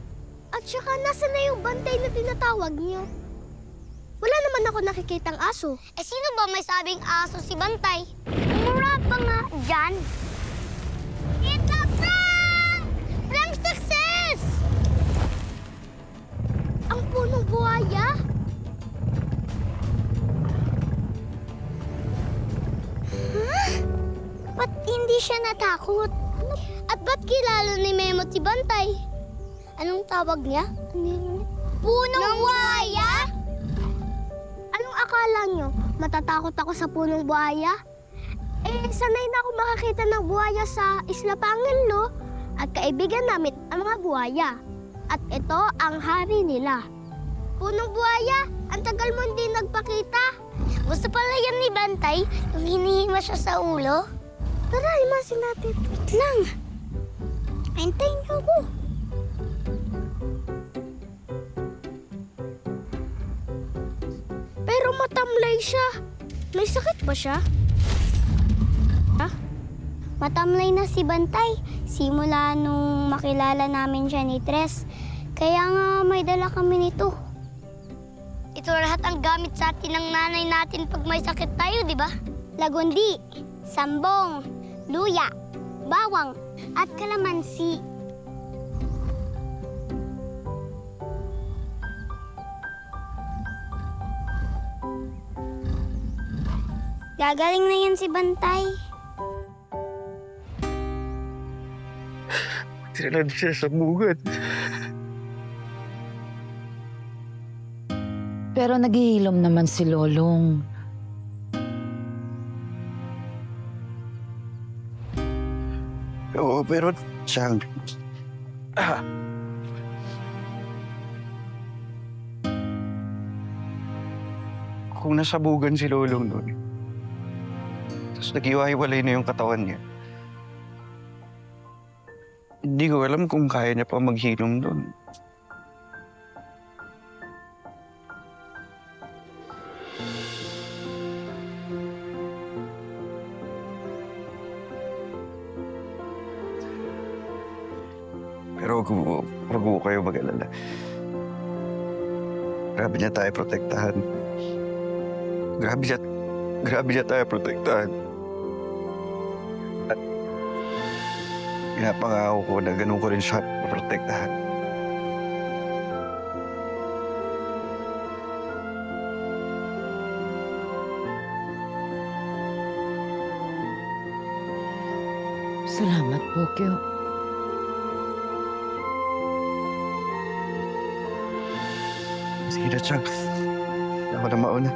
At saka, nasa na yung bantay na tinatawag niyo? Wala naman ako nakikitang aso. Eh, sino ba may sabing aso si Bantay? Umura pa nga dyan. It's a prank! Prank success! Ang punong buhaya? Huh? Ba't hindi siya natakot? At ba't kilala ni Memot si Bantay? Anong tawag niya? Punong buhaya? Anong akala nyo? Matatakot ako sa punong buhaya? Eh, sanay na ako makakita ng buhaya sa Isla Panganlo at kaibigan namin ang mga buhaya. At ito ang hari nila. Punong buhaya, ang tagal mo hindi nagpakita. Gusto pala yan ni Bantay, yung hinihima siya sa ulo. Tara, imasin natin. Wait lang. Hintayin niyo ako. Pero matamlay siya. May sakit ba siya? Ha? Matamlay na si Bantay. Simula nung makilala namin siya ni Tres. Kaya nga may dala kami nito. Ito lahat ang gamit sa atin ng nanay natin pag may sakit tayo, di ba? Lagundi, sambong, luya, bawang, at kalamansi. Gagaling na yan si Bantay. Tinalan siya sa mugad. Pero naghihilom naman si Lolong. Oo, pero siyang... Kung nasabugan si Lolong doon, tapos nag-iwahiwalay na yung katawan niya, hindi ko alam kung kaya niya pa maghilom doon. Pero wag mo kayo mag-alala. Grabe niya tayo protektahan. Grabe niya tayo protektahan. At pinapangako ko na ganun ko rin siya protektahan. Salamat po, Kyo. Sige na, Chang. Ako na mauna.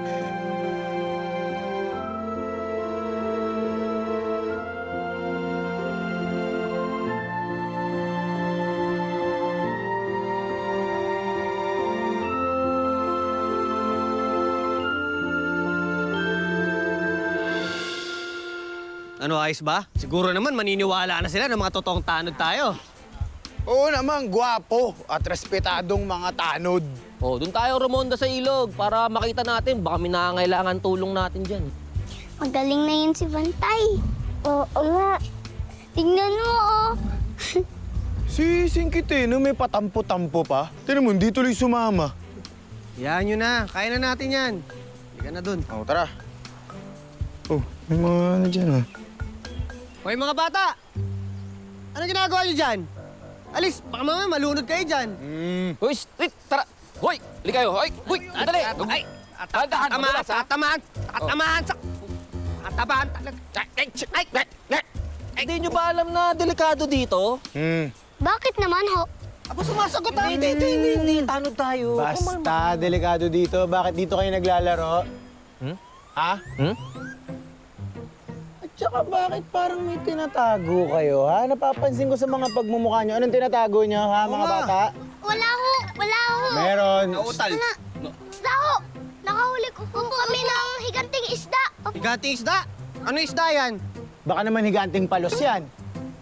Ano, ayos ba? Siguro naman maniniwala na sila ng mga totoong tanod tayo. Oo naman, gwapo at respetadong mga tanod. Oh, doon tayo rumonda sa ilog para makita natin. Baka may nangangailangan tulong natin dyan. Magaling na yun si Bantay. Oo nga. Tingnan mo, oh. Si Singkitino may patampo-tampo pa. Tinan mo, hindi tuloy sumama. Yan nyo na. Kaya na natin yan. Hindi ka na dun. Oo, tara. Oh, may mga ano dyan, ah. Hoy, mga bata! Ano ginagawa nyo dyan? Alis, baka mamaya malunod kayo dyan. Hoy, tara! Hoy! Hali kayo! Hoy! Hoy! Dali! Ay! Tatamaan! Tatamaan! Tatamaan! Tatamaan talaga! Hindi nyo ba alam na delikado dito? Bakit naman, ho? Ako sumasagot tayo. Hindi. Tanod tayo. Basta, delikado dito. Bakit dito kayo naglalaro? Ha? At saka bakit parang may tinatago kayo, ha? Napapansin ko sa mga pagmumukha nyo. Anong tinatago nyo, ha, mga bata? Wala ho! Wala ho! Meron. Nautal. Isda ho! Nakahuli ko po kami ng higanting isda. Higanting isda? Ano isda yan? Baka naman higanting palos yan.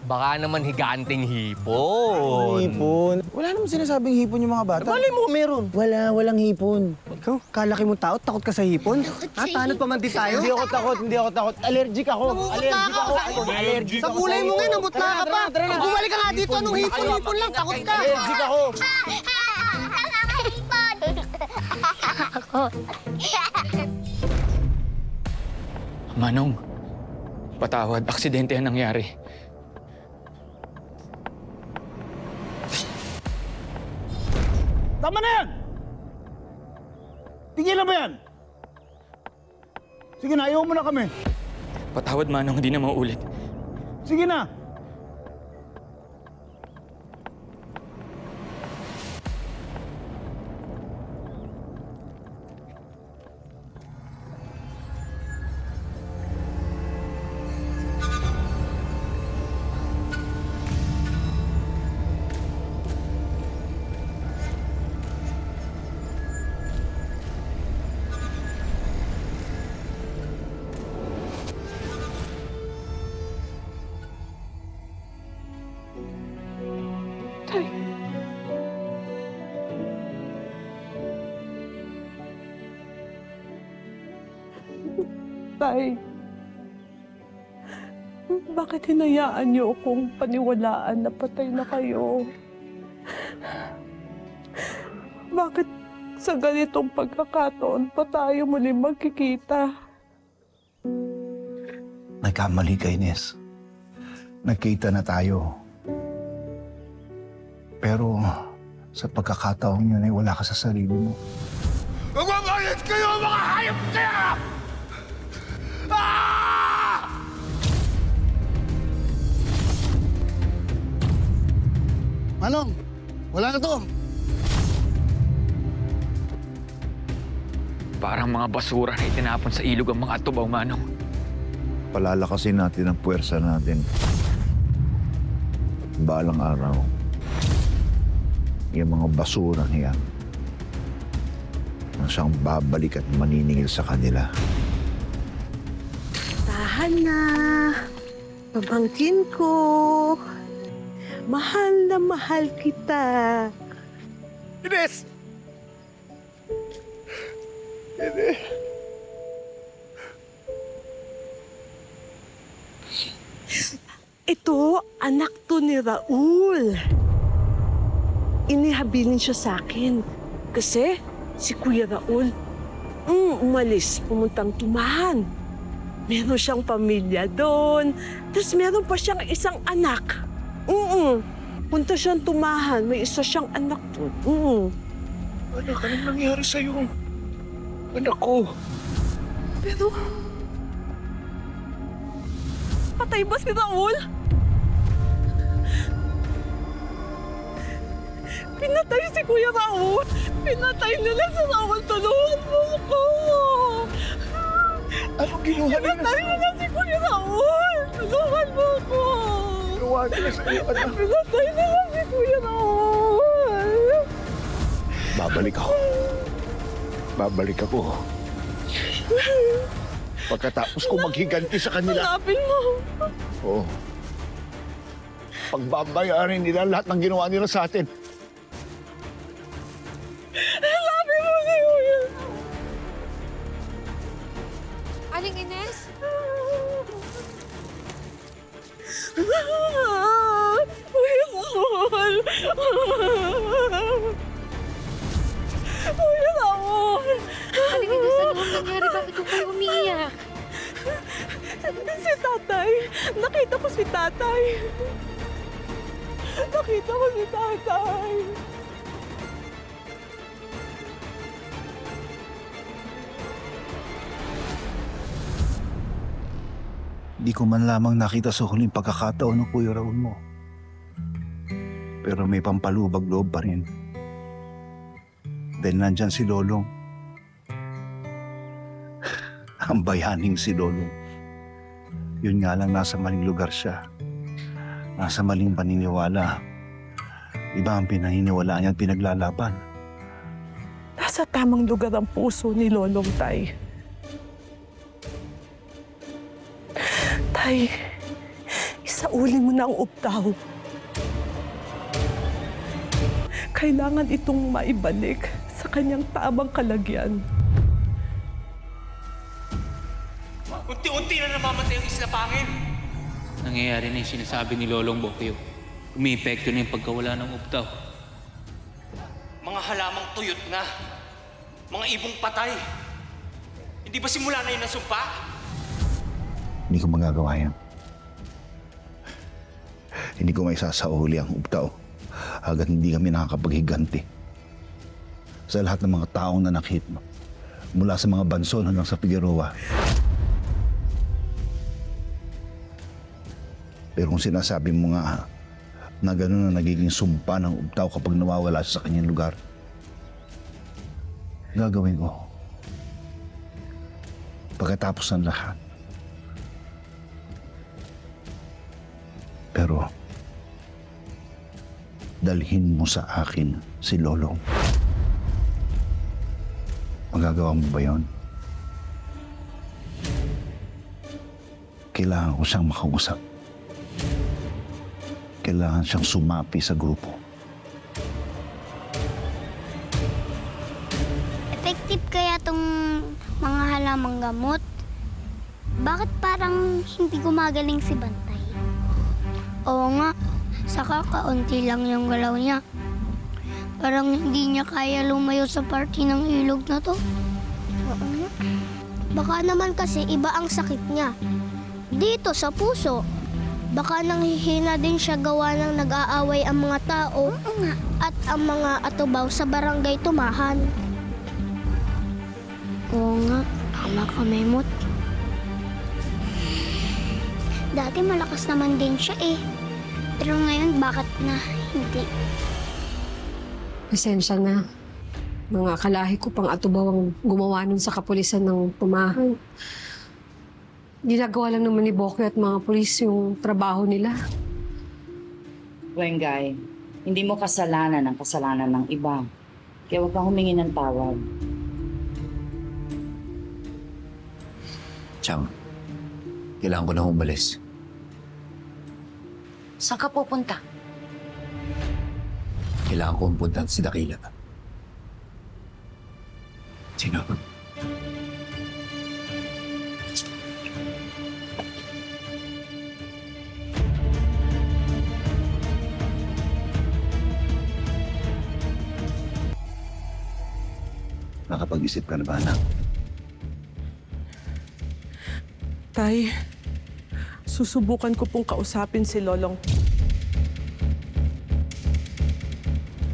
Baka naman higanting hipon. Hipon? Wala naman sinasabing hipon yung mga bata. Bali mo meron. Walang hipon. Ikaw, kalaki mo tao, takot ka sa hipon? Ha? Tanod pa man din tayo? Hindi ako takot. Allergic ako. Allergic Sa ako. kulay mo nga, namutla ka pa. Bumalik ka nga dito, anong hipon lang, takot ka. Allergic ako. Manong, patawad. Aksidente ang nangyari. Tama na yan! Tigilan mo yan! Sige na, ayaw mo na kami. Patawad, Manong. Hindi na mauulit. Sige na! Tay, bakit hinayaan niyo akong paniwalaan na patay na kayo? Bakit sa ganitong pagkakataon pa tayo muli magkikita? Nagkamali ka, Ines. Nagkita na tayo. Pero sa pagkakataon yun ay wala ka sa sarili mo. Magbabayad kayo, mga hayop kaya! Manong, wala na to. Parang mga basura na itinapon sa ilog ang mga tubaw, Manong. Palalakasin natin ang puwersa natin. Balang araw, yung mga basura niya na siyang babalik at maniningil sa kanila. Tahan na, pabangkin ko. Mahal na mahal kita. Ines! Ines! Ito, anak to ni Raul. Inihabilin siya sa akin. Kasi si Kuya Raul, umalis, pumuntang Tumahan. Meron siyang pamilya doon. Tapos meron pa siyang isang anak. Punta siyang Tumahan. May isa siyang anak doon. Anak, anong nangyari sa'yo? Anak ko. Pero... patay ba si Raul? Pinatay si Kuya Raul! Pinatay nila si Raul! Tulungan mo ko! Anong ginawa nila? Pinatay nila si Kuya Raul! Tulungan mo ko! Ginawa nila sa iyo, anak. Pinatay nila si Kuya Raul! Babalik ako. Babalik ako. Pagkatapos ko maghiganti sa kanila. Hanapin mo! Oo. Pagbabayarin nila lahat ng ginawa nila sa atin. Hanapin mo si Kuya! Aling Ines? Kuya Raul! Kuya Raul! Aling Ines, ano ang nangyari? Bakit ko kayo umiiyak? Si tatay! Nakita ko si tatay! Nakita ko si tatay! Di ko man lamang nakita sa huling pagkakataon ng Kuya Raul mo. Pero may pampalubag loob pa rin. Dahil nandyan si Lolong. Ang bayaning si Lolong. Yun nga lang, nasa maling lugar siya. Nasa maling paniniwala. Iba ang pinaniniwalaan niya at pinaglalaban. Nasa tamang lugar ang puso ni Lolong, Tay. Tay, isauli mo na ang uptaw. Kailangan itong maibalik sa kanyang tamang kalagyan. Unti-unti na namamatay ang islapangin. Nangyayari na yung sinasabi ni Lolong Bokyo. Umiepekto na yung pagkawala ng uptaw. Mga halamang tuyot na. Mga ibong patay. Hindi ba simula na yun nasumpa? Hindi ko magagawa yan. Hindi ko maisasauli ang uptaw hanggat hindi kami nakakapaghiganti. Sa lahat ng mga taong nanakit mo, mula sa mga Banson hanggang sa Figueroa. Pero kung sinasabi mo nga na gano'n na nagiging sumpa ng uptaw kapag nawawala siya sa kanyang lugar, gagawin ko. Pagkatapos ng lahat. Pero, dalhin mo sa akin si Lolong. Magagawa mo ba yun? Kailangan ko siyang makausap. Kailangan siyang sumapi sa grupo. Effective kaya tong mga halamang gamot? Bakit parang hindi gumagaling si Bantay? Oo nga, saka kaunti lang yung galaw niya. Parang hindi niya kaya lumayo sa party ng ilog na to. Oo nga. Baka naman kasi iba ang sakit niya. Dito sa puso. Baka nanghihina din siya gawa ng nag-aaway ang mga tao at ang mga atubaw sa barangay Tumahan. Oo nga, tama ka, Memot. Dati malakas naman din siya eh. Pero ngayon, bakit na hindi? Pasensya na. Mga kalahi ko pang atubaw ang gumawa nun sa kapulisan ng Tumahan. Ginagawa lang naman ni Bokyo at mga pulis yung trabaho nila. Wengay, hindi mo kasalanan ang kasalanan ng iba. Kaya huwag kang humingi ng tawad. Chang, kailangan ko na umalis. Saan ka pupunta? Kailangan ko puntahan si Dakila. Sino? Nakapag-isip ka na ba, anak? Tay, susubukan ko pong kausapin si Lolong.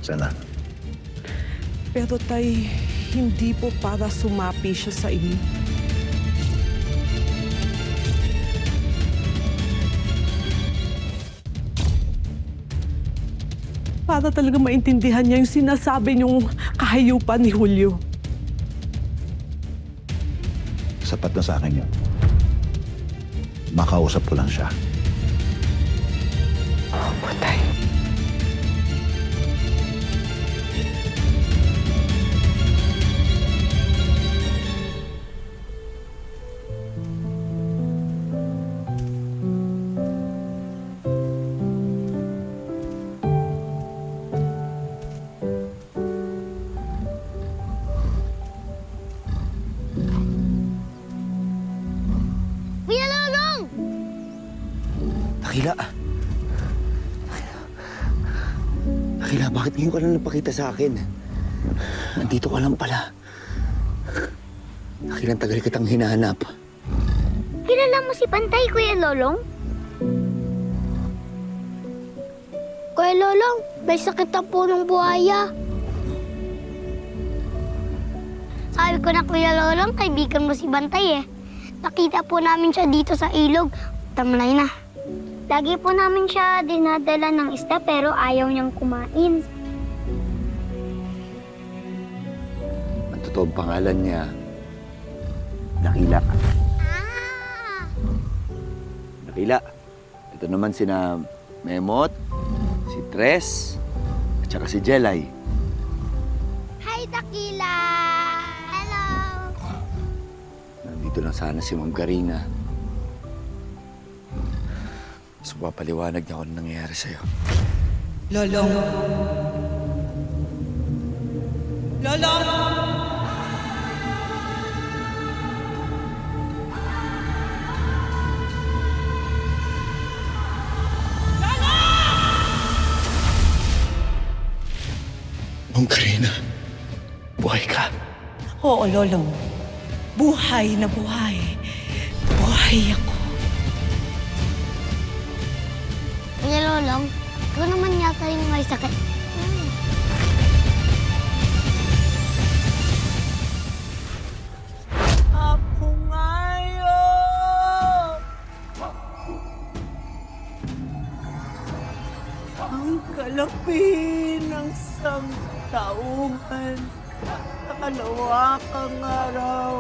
Sana. Pero tay, hindi po para sumapi siya sa inyo. para talaga maintindihan niya yung sinasabi niyong kahayupan ni Julio. Sapat na sa akin yun. Makausap ko lang siya. Patay. Kuya Lolong! Dakila. Dakila, bakit ngayon ka lang napakita sa akin? Nandito ka lang pala. Dakila, tagal kitang hinahanap. Kilala mo si Pantay, Kuya Lolong? Kuya Lolong, may sakit na po ng buhaya. Sabi ko na, Kuya Lolong, kaibigan mo si Bantay eh. Nakita po namin siya dito sa ilog. Tamlay na. Lagi po namin siya dinadala ng isda pero ayaw niyang kumain. Ang totoong pangalan niya, Dakila. Dakila. Ito naman sina Memot, si Tres, at saka si Jelay. Hi, Dakila! Hello! Nandito lang sana si Ma'am Karina. So, papaliwanag niya kung ano nangyayari sa'yo. Lolong. Lolong! Ma'am Karina, buhay ka. Oo, Lolong. Buhay na buhay. Buhay ako. Kuya Lolong, ikaw naman yata yung may sakit. Ako ngayon ang kalapin ng samtauhan sa kalawakang araw.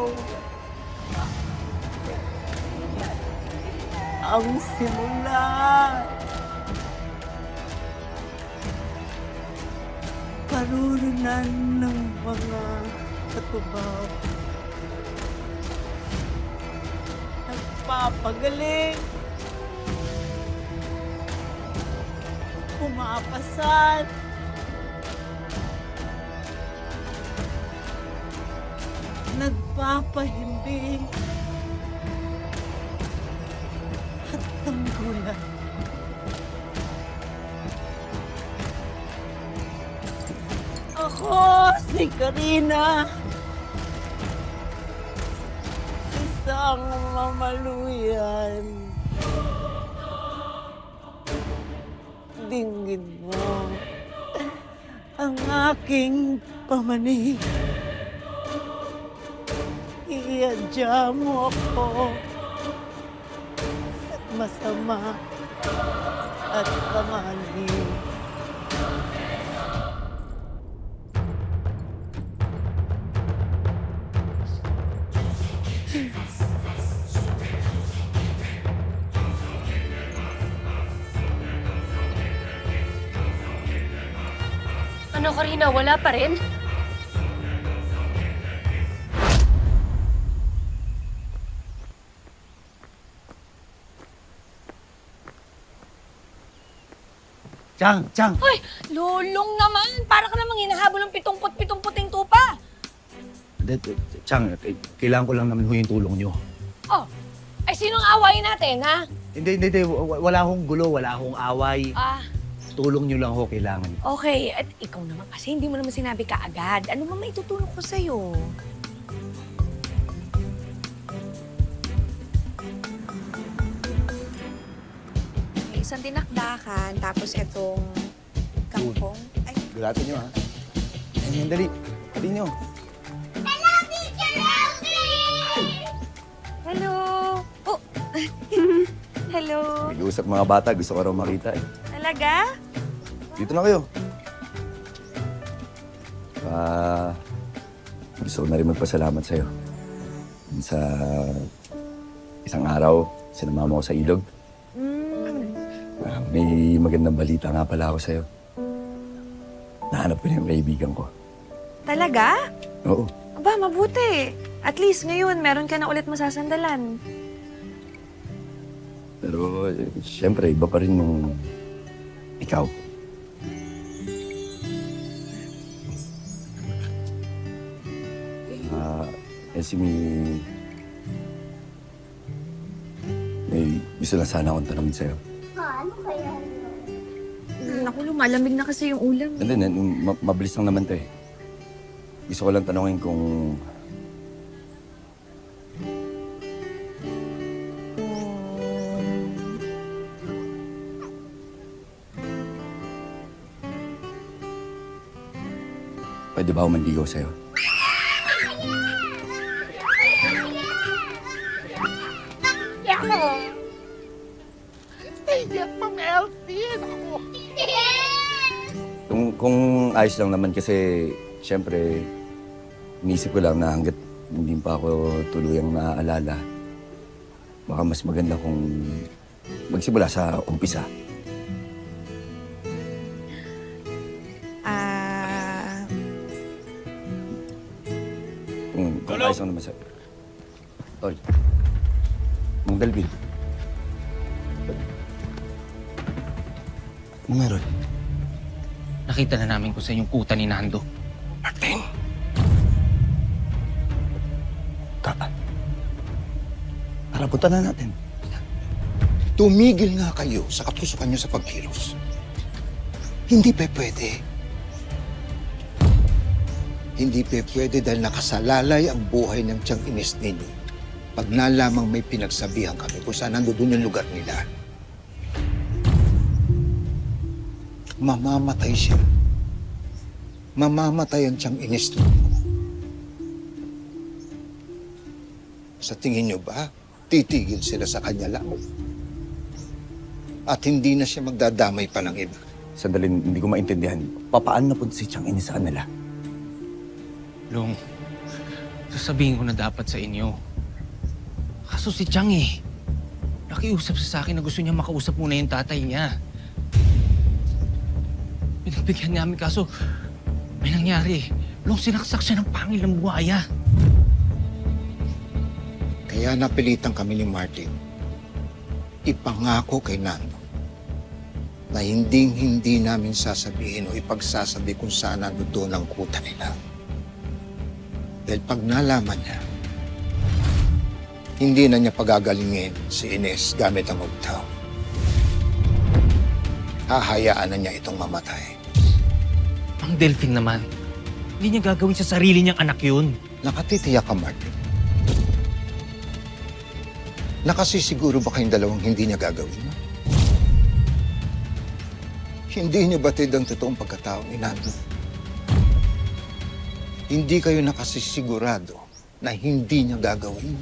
Ang simula karurunan ng mga katubaw. Nagpapagaling, pumapasan, nagpapahimbing, at tanggulan. Ako si Karina. Isang mamaluyan. Dinggin mo ang aking pamanig. Iadya mo ako sa masama at pamanig. Ano, Karina? Wala pa rin? Chang! Hoy! Lulong naman! Para ka namang hinahabol ng 70 puting tupa! Chang, kailangan ko lang naman ho yung tulong niyo. Oh! Ay, sinong awayin natin, ha? Hindi. Wala akong gulo, wala akong away. Ah, Tulong niyo lang ho kailangan. okay. At ikaw naman kasi hindi mo naman sinabi kaagad. Ano ba maitutulong ko sa'yo? May isang dinakdakan, tapos itong kangkong. Ay, Gulatin niyo, ha? Ayun, dali. Dali niyo. hello! Oh! Hello! Nag-uusap mga bata, gusto ko raw makita eh. Talaga? Dito na kayo. Gusto ko na rin magpasalamat sa'yo. Sa isang araw, sinamama ko sa ilog. May magandang balita nga pala ako sa'yo. Nahanap ko na yung kaibigan ko. Talaga? Oo. Aba, mabuti. At least ngayon, meron ka na ulit masasandalan. Pero, siyempre, iba pa rin yung ikaw. Si may gusto lang sana akong tanongin sa'yo. Ano kaya? Naku, lumalamig na kasi yung ulam. Hindi, mabilis lang naman to eh. Gusto ko lang tanongin kung pwede ba ako manligaw sa'yo? Ako! Stay dyan, Ma'am Elsie! Ako! Kung ayos lang naman kasi, siyempre, inisip ko lang na hanggat hindi pa ako tuluyang naaalala, baka mas maganda kung magsimula sa umpisa. Kung ayos lang naman sa... Tol. Mang Dalvin. Ano meron? Nakita na namin kung saan yung kuta ni Nando. Martin! Tara, punta na natin. Tumigil nga kayo sa katusukan niyo sa pagkilos. Hindi pa pwede. Hindi pa pwede dahil nakasalalay ang buhay ng tiyang inis ninyo. Pag nalamang may pinagsabihan kami kung saan nandoon yung lugar nila. Mamamatay siya. Mamamatay ang tiyang inis ninyo. Sa tingin niyo ba, titigil sila sa kanya lang? At hindi na siya magdadamay pa ng iba. Sandali, hindi ko maintindihan. Papaano na po si Chang Inis sa kanila? Long, sasabihin ko na dapat sa inyo. Kaso si Chang eh. Nakiusap sa akin na gusto niya makausap muna yung tatay niya. Pinagbigyan namin kaso may nangyari. Long, sinaksak siya ng pangil ng buhaya. Kaya napilitan kami ni Martin. Ipangako kay Nando na hindi namin sasabihin o ipagsasabi kung saan nandoon ang kuta nila. Dahil pag nalaman niya, hindi na niya pagagalingin si Ines gamit ang ugtaw. Hahayaan na niya itong mamatay. Ang Delphine naman, hindi niya gagawin sa sarili niyang anak yun. Nakatitiyak ka, Martin. Nakasisiguro ba kayong dalawang hindi niya gagawin? Hindi niyo batid ang totoong pagkatao ni Nando. Hindi kayo nakasisigurado na hindi niya gagawin.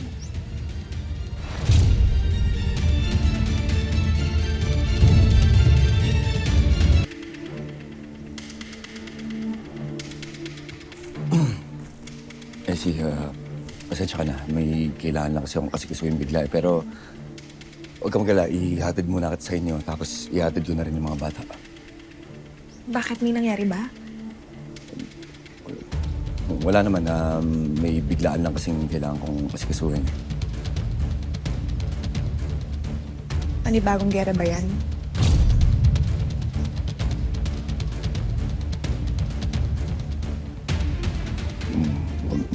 Pasensya ka na. May kailangan lang kasi akong kasikasuhin bigla. Pero huwag kang magala. Ihatid muna kita sa inyo. Tapos ihatid ko na rin yung mga bata. Bakit may nangyari ba? Wala naman. May biglaan lang kasing kailangan kong kasikasuhin. Panibagong gera ba yan?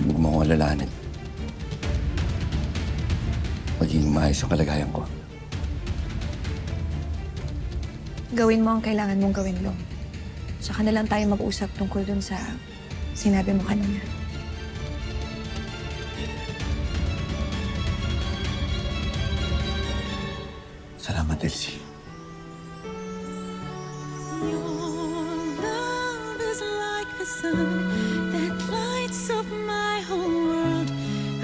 Huwag mo akong alalahanin. Magiging maayos yung kalagayan ko. Gawin mo ang kailangan mong gawin, Long. Saka na lang tayo mag-usap tungkol dun sa sinabi mo kanina. Salamat, Elsie. Love is like the sun that lights up my whole world.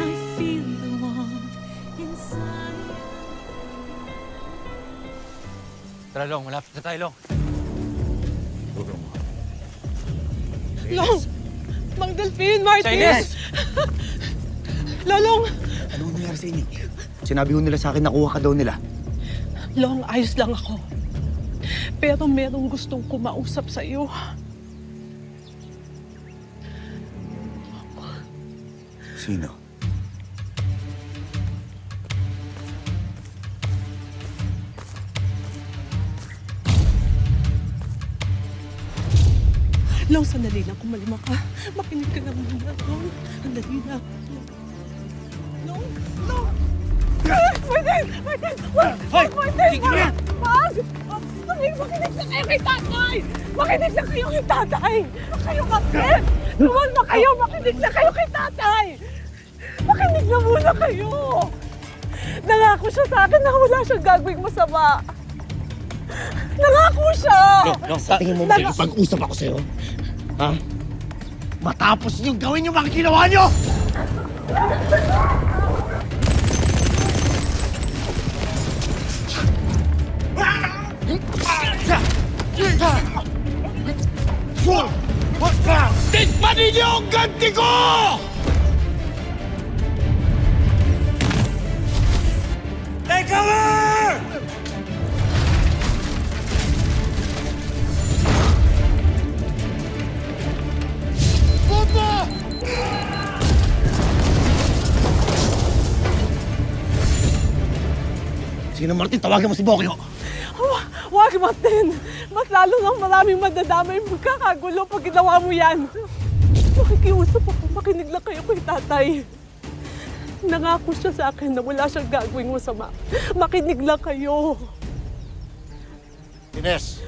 I feel the warmth inside. Tara, Long. Malapit na tayo, Long. Long! Mang Delphine, Martin! Chinese! Lolong! Ano nangyari sa inyo? Sinabi nila sa akin nakuha ka daw nila. Long, ayos lang ako. Pero merong gustong kumausap sa iyo. Sino? Long, sandali lang. Kumalima ka. Makinig ka na muna, Long. Sandali lang. Long! Long! Martin! Martin! Hoy! Martin! Wag! Wag! Makinig na kayo kay tatay! Makinig na kayo kay tatay! Kayo kasi! Tumal na kayo! Makinig na kayo kay tatay! Makinig na muna kayo! Nangako siya sa akin na wala siyang gagawing masama. Nangako siya! Sa tingin mo makikipag-usap ako sa'yo? Ha? Matapos niyong gawin yung mga ginawa niyo! Tikman ninyo ang ganti ko! Take cover! Bomba! Sino Martin? Tawagan mo si Bokyo. Wag, Martin! Mas lalo nang maraming madadamay magkakagulo pag ginawa mo yan. Makikiusap ako, makinig lang kayo kay tatay. Nangako siya sa akin na wala siyang gagawing masama. Makinig lang kayo. Ines,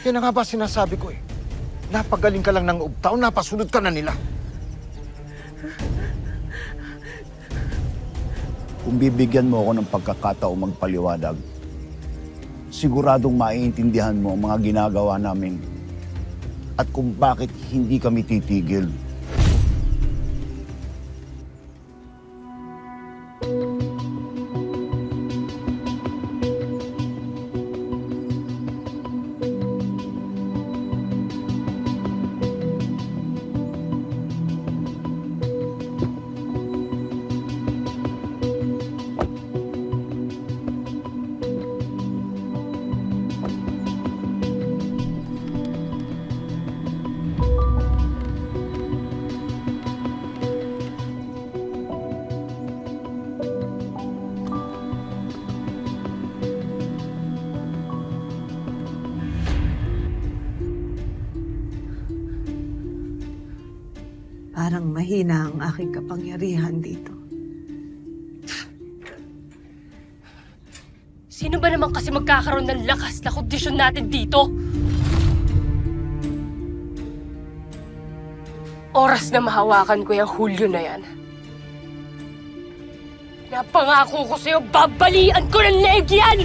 yan na nga ba sinasabi ko eh. Napagaling ka lang ng ubtaw, napasunod ka na nila. Kung bibigyan mo ako ng pagkakataong magpaliwanag, siguradong maiintindihan mo ang mga ginagawa namin at kung bakit hindi kami titigil. Parang mahina ang aking kapangyarihan dito. Sino ba naman kasi magkakaroon ng lakas na kondisyon natin dito? Oras na mahawakan ko yung Hulyo na yan. Napangako ko sa'yo, babalian ko ng leeg yan!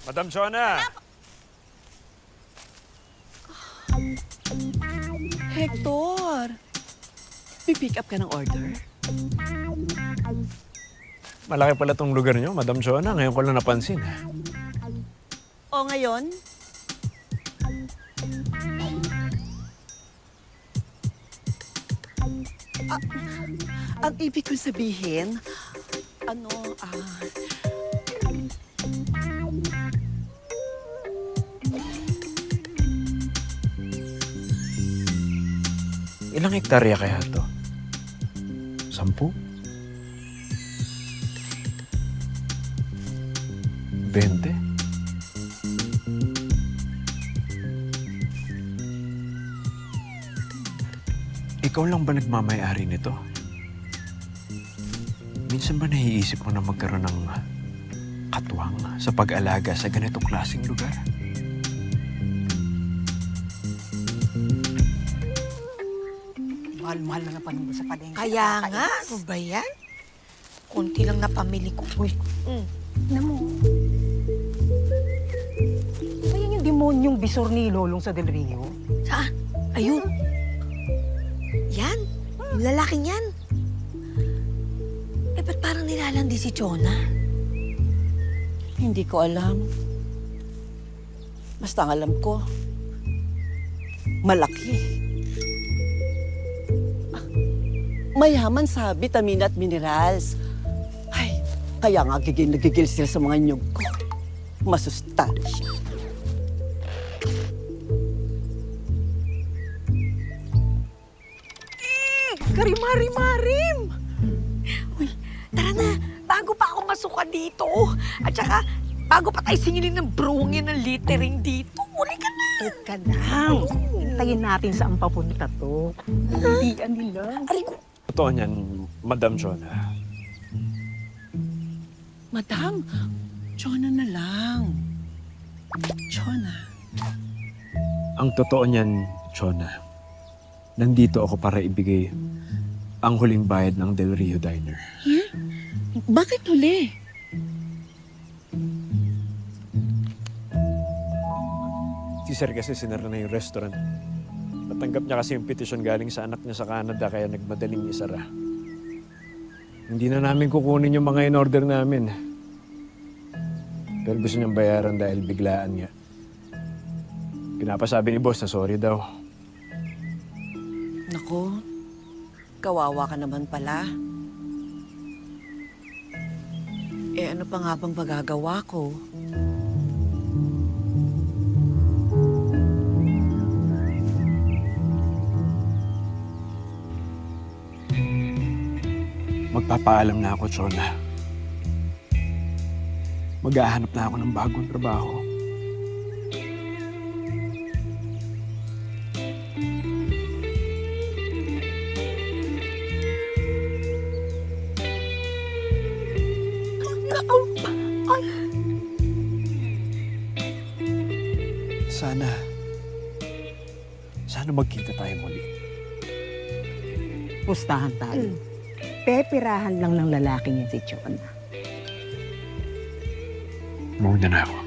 Madam Jonah! Hector! Pipick up ka ng order? Malaki pala tong lugar nyo, Madam Jonah. Ngayon ko lang napansin. O ngayon? Ang ibig ko sabihin, Ilang hektarya kaya to? 10? 20? Ikaw lang ba nagmamayari nito? Minsan ba naiisip mo na magkaroon ng katwang sa pag-alaga sa ganitong klaseng lugar? Mahal-mahal na napanin mo sa palengke. Kaya nga, ano ba yan? Kunti lang na pamili ko. Uy, Alam mo, ayan yung demonyong bisor ni Lolong sa Del Rio. saan? Ayun. Yan, yung lalaking yan. Eh, ba't parang nilalandi si Jonah? Hindi ko alam. Basta ang alam ko, malaki. Mayaman sa vitamina at minerals. Ay, kaya nga gigil sila sa mga nyug ko. Masustansya. Karim-marim! Uy, tara na. Bago pa ako masukan dito. At saka, bago pa tayo singilin ng bruhungin ng littering dito. Uli ka na. Teka lang. Hintayin natin saan papunta to. Hindian nila. Aray ko. Totoo niyan, Madam Jonah. Madam, Jonah na lang. Jonah. Ang totoo niyan, Jonah, nandito ako para ibigay ang huling bayad ng Del Rio Diner. Bakit huli? Si Sir kasi sinara na yung restaurant. Natanggap niya kasi yung petisyon galing sa anak niya sa Canada kaya nagmadaling isara. Hindi na namin kukunin yung mga in-order namin. Pero gusto niyang bayaran dahil biglaan nga. Pinapasabi ni boss na sorry daw. Nako, kawawa ka naman pala. Eh ano pa nga bang magagawa ko? Magpapaalam na ako, Jonah. Maghahanap na ako ng bagong trabaho. Sana magkita tayo muli. Pustahan tayo. Pepirahan lang ng lalaking yan si Jonah. Muna na ako.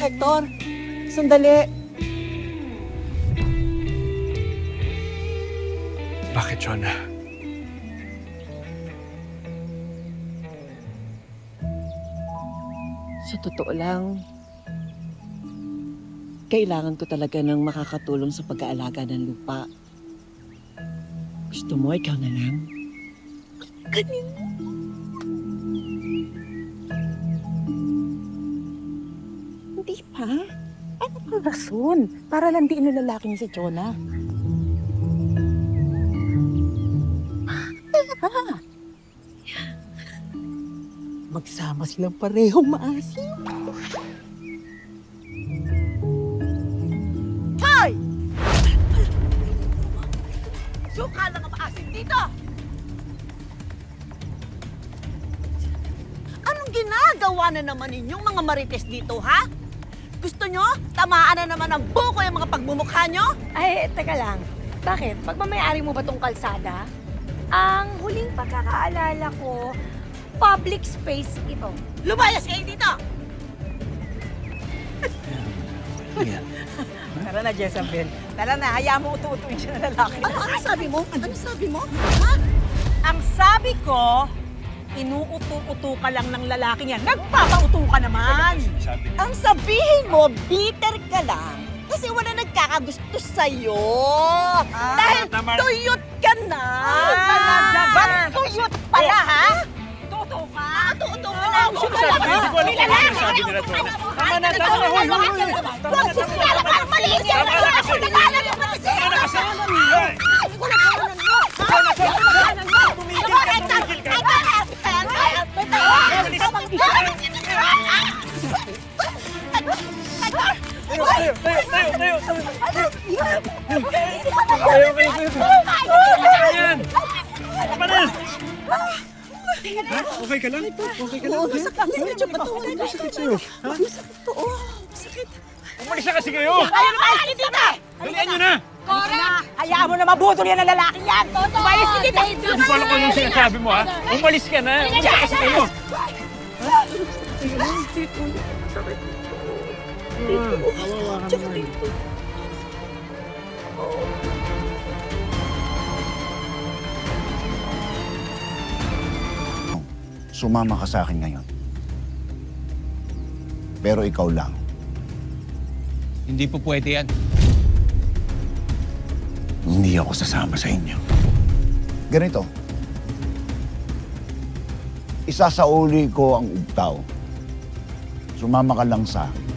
Hector, sandali. Bakit, Jonah? Sa totoo lang, kailangan ko talaga ng makakatulong sa pag-aalaga ng lupa. Gusto mo, ikaw na lang? Kanina. Hindi pa. Ano pa rason? Para landiin ng lalaking si Jonah. Magsama silang parehong maasim. Hoy! Suka lang ang maasim dito! Anong ginagawa na naman ninyong mga marites dito, ha? Gusto nyo? Tamaan na naman ang buko yung mga pagmumukha nyo? Ay, teka lang. Bakit? Pagmamayari mo ba tong kalsada? Ang huling pagkakaalala ko, public space ito. Lumayas kayo dito! Tara na, Jezabel. Tara na, hayaan mo utu-utuin siya ng lalaki. Ano sabi mo? Ano sabi mo? Ha? Ang sabi ko, inuutu-utu ka lang ng lalaking yan. Nagpapautu ka naman! Ang sabihin mo, bitter ka lang. Kasi wala nagkakagusto sa'yo. Dahil tuyot ka na. Ba't tuyot pala, ha? Tuto ka? Tuto ka na. May lalaki. Tama na, tama na. Hoy, hoy, hoy. Huwag sumala ka. Maliit yan. Ako nalalag yung maliit. Tama na kasi. Wala ka naman mo. Ha? Wala ka naman mo. Tumigil ka. Okay ka lang? Okay ka lang? Oo, masakit. Medyo patuloy. Masakit sa'yo. Ha? Masakit to. Oo, masakit. Umalis na kasi kayo! Ayaw na alis dito! Dalian nyo na! Cora! Hayaan mo na mabutol yan ang lalaki yan! Umayos ka dito! Hindi ko alam kung anong sinasabi mo, ha? Umalis ka na! Umalis na kasi kayo! Sumama ka sa akin ngayon. Pero ikaw lang. Hindi po pwede yan. Hindi ako sasama sa inyo. Ganito. Isasauli ko ang ugtaw. Sumama ka lang sa akin.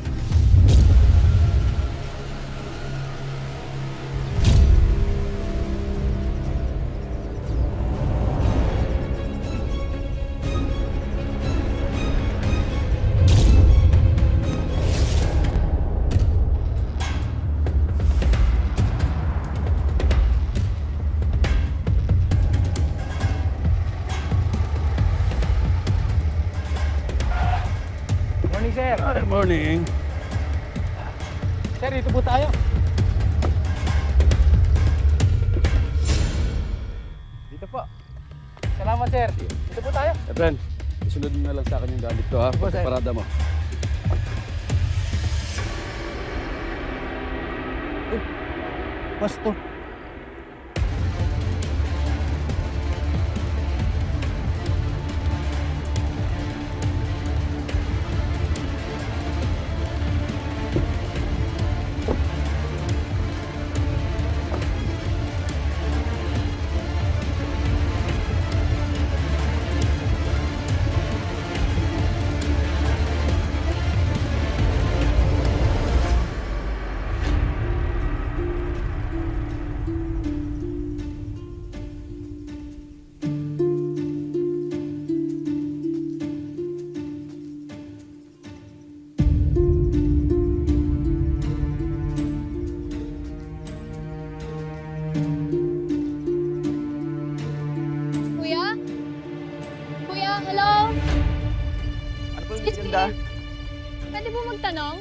Morning, sir. Good morning. Sir, dito po tayo. Dito po. Salamat, sir. Dito po tayo. Efren, isunod mo na lang sa akin yung gamit ko ha. Opo, sir. Parada mo. Pasto. Kuya? Kuya, hello? Ano po yung Excuse maganda? me? Pwede po magtanong?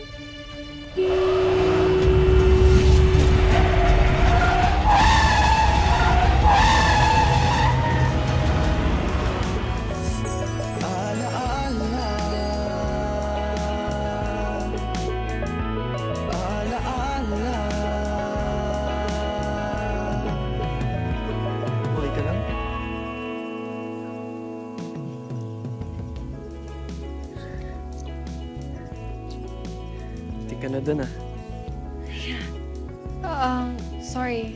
Okay ka lang? Hindi ka na dun ah. Sorry.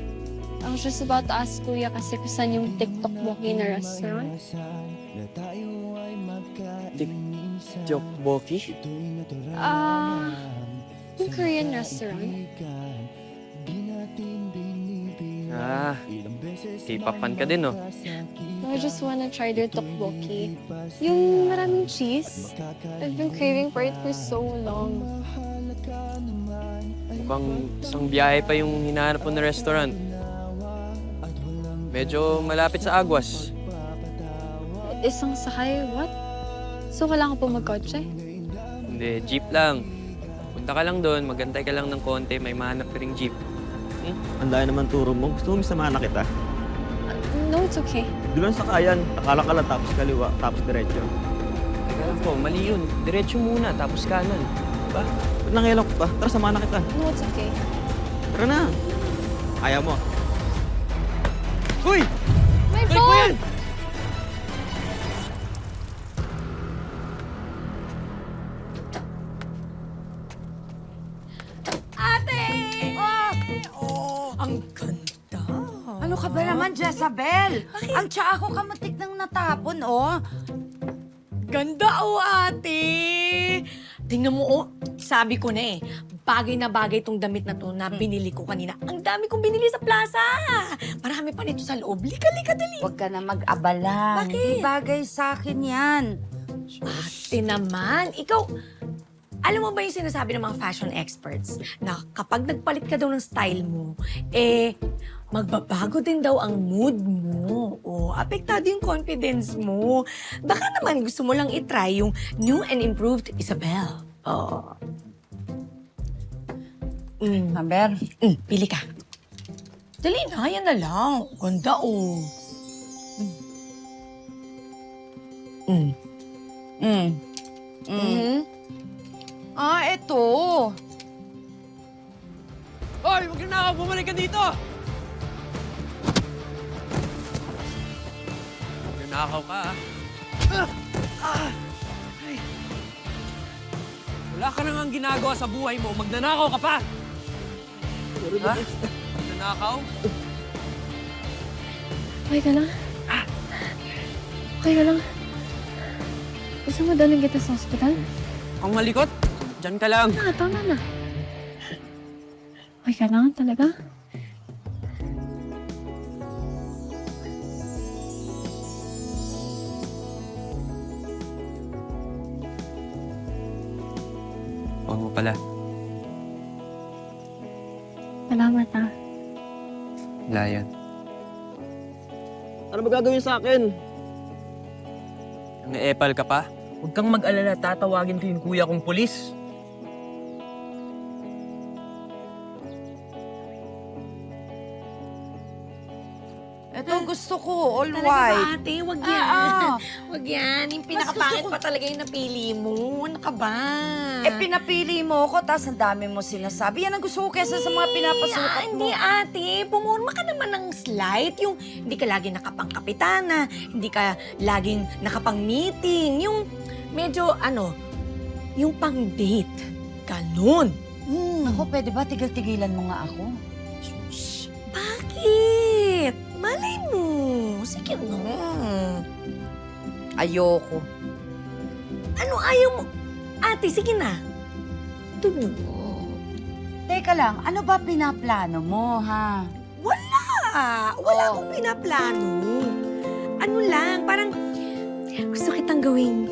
I was just about to ask Kuya kasi kung saan yung TikTok walking na restaurant. Jokboki? Yung Korean restaurant. Ah, K-pop fan ka din, no? So I just wanna try their tteokbokki. Yung maraming cheese. I've been craving for it for so long. Mukhang isang biyahe pa yung hinahanap mo na restaurant. Medyo malapit sa Aguas. Isang sakay, what? So kailangan po magkotse? Hindi, jeep lang. Punta ka lang doon, magantay ka lang ng konti, may mahanap ka ring jeep. Ang daya naman turo mo. Gusto mo samahan na kita? No, it's okay. Doon lang sa kayan. Akala ka lang tapos kaliwa, tapos diretso. Teka lang po, mali yun. Diretso muna, tapos kanan. Diba? Ba't nangyayalak ko pa? Tara, samahan na kita. No, it's okay. Tara na. Ayaw mo. Uy! My phone! Ate! Oh, ang ganda. Ano ka ba naman, Jezabel? Ang tsaa ko kamatik nang natapon, oh. Ganda o ate! Tingnan mo, oh, sabi ko na eh, bagay na bagay tong damit na to na binili ko kanina. Ang dami kong binili sa plaza. Marami pa nito sa loob. Lika, dali. Huwag ka na mag-abala. Bakit? Hindi bagay sa akin yan. Ate naman, ikaw, Alam mo ba yung sinasabi ng mga fashion experts na kapag nagpalit ka daw ng style mo, magbabago din daw ang mood mo. O, apektado yung confidence mo. Baka naman gusto mo lang itry yung new and improved Isabel. Oh. Amber? Pili ka. Dali na, yan na lang. Ganda, oh. Eto. Hoy, huwag na ako! Bumalik ka dito! Nanakaw ka, Wala ka nang ginagawa sa buhay mo. Magnanakaw ka pa! Ha? Magnanakaw? Okay ka lang? Okay ka lang? Gusto mo dalhin kita sa ospital? Ang malikot? Diyan ka lang. Tama na. Okay ka lang talaga? Huwag mo pala. Salamat Wala yan. Ano ba gagawin sa akin? Nang-epal ka pa? Huwag kang mag-alala, tatawagin ko yung kuya kong pulis. Ito gusto ko, all Talaga white. ba, ate? Wag yan. Wag yan. Yung pinakapangit pa talaga yung napili mo. Ano ka ba? Pinapili mo ako, tapos ang dami mo sinasabi. Yan ang gusto ko kesa sa mga pinapasukat mo. Hindi, ate. Pumurma ka naman ng slight. Yung hindi ka laging nakapang-kapitana, hindi ka laging nakapang-meeting. Yung medyo, yung pang-date. Ganun. Ako, pwede ba tigil-tigilan mo nga ako? Bakit? Malay mo. Sige na. Ayoko. Ano ayaw mo? Ate, sige na. Tuloy mo. Teka lang, ano ba pinaplano mo, ha? Wala akong pinaplano. Ano lang, parang gusto kitang gawing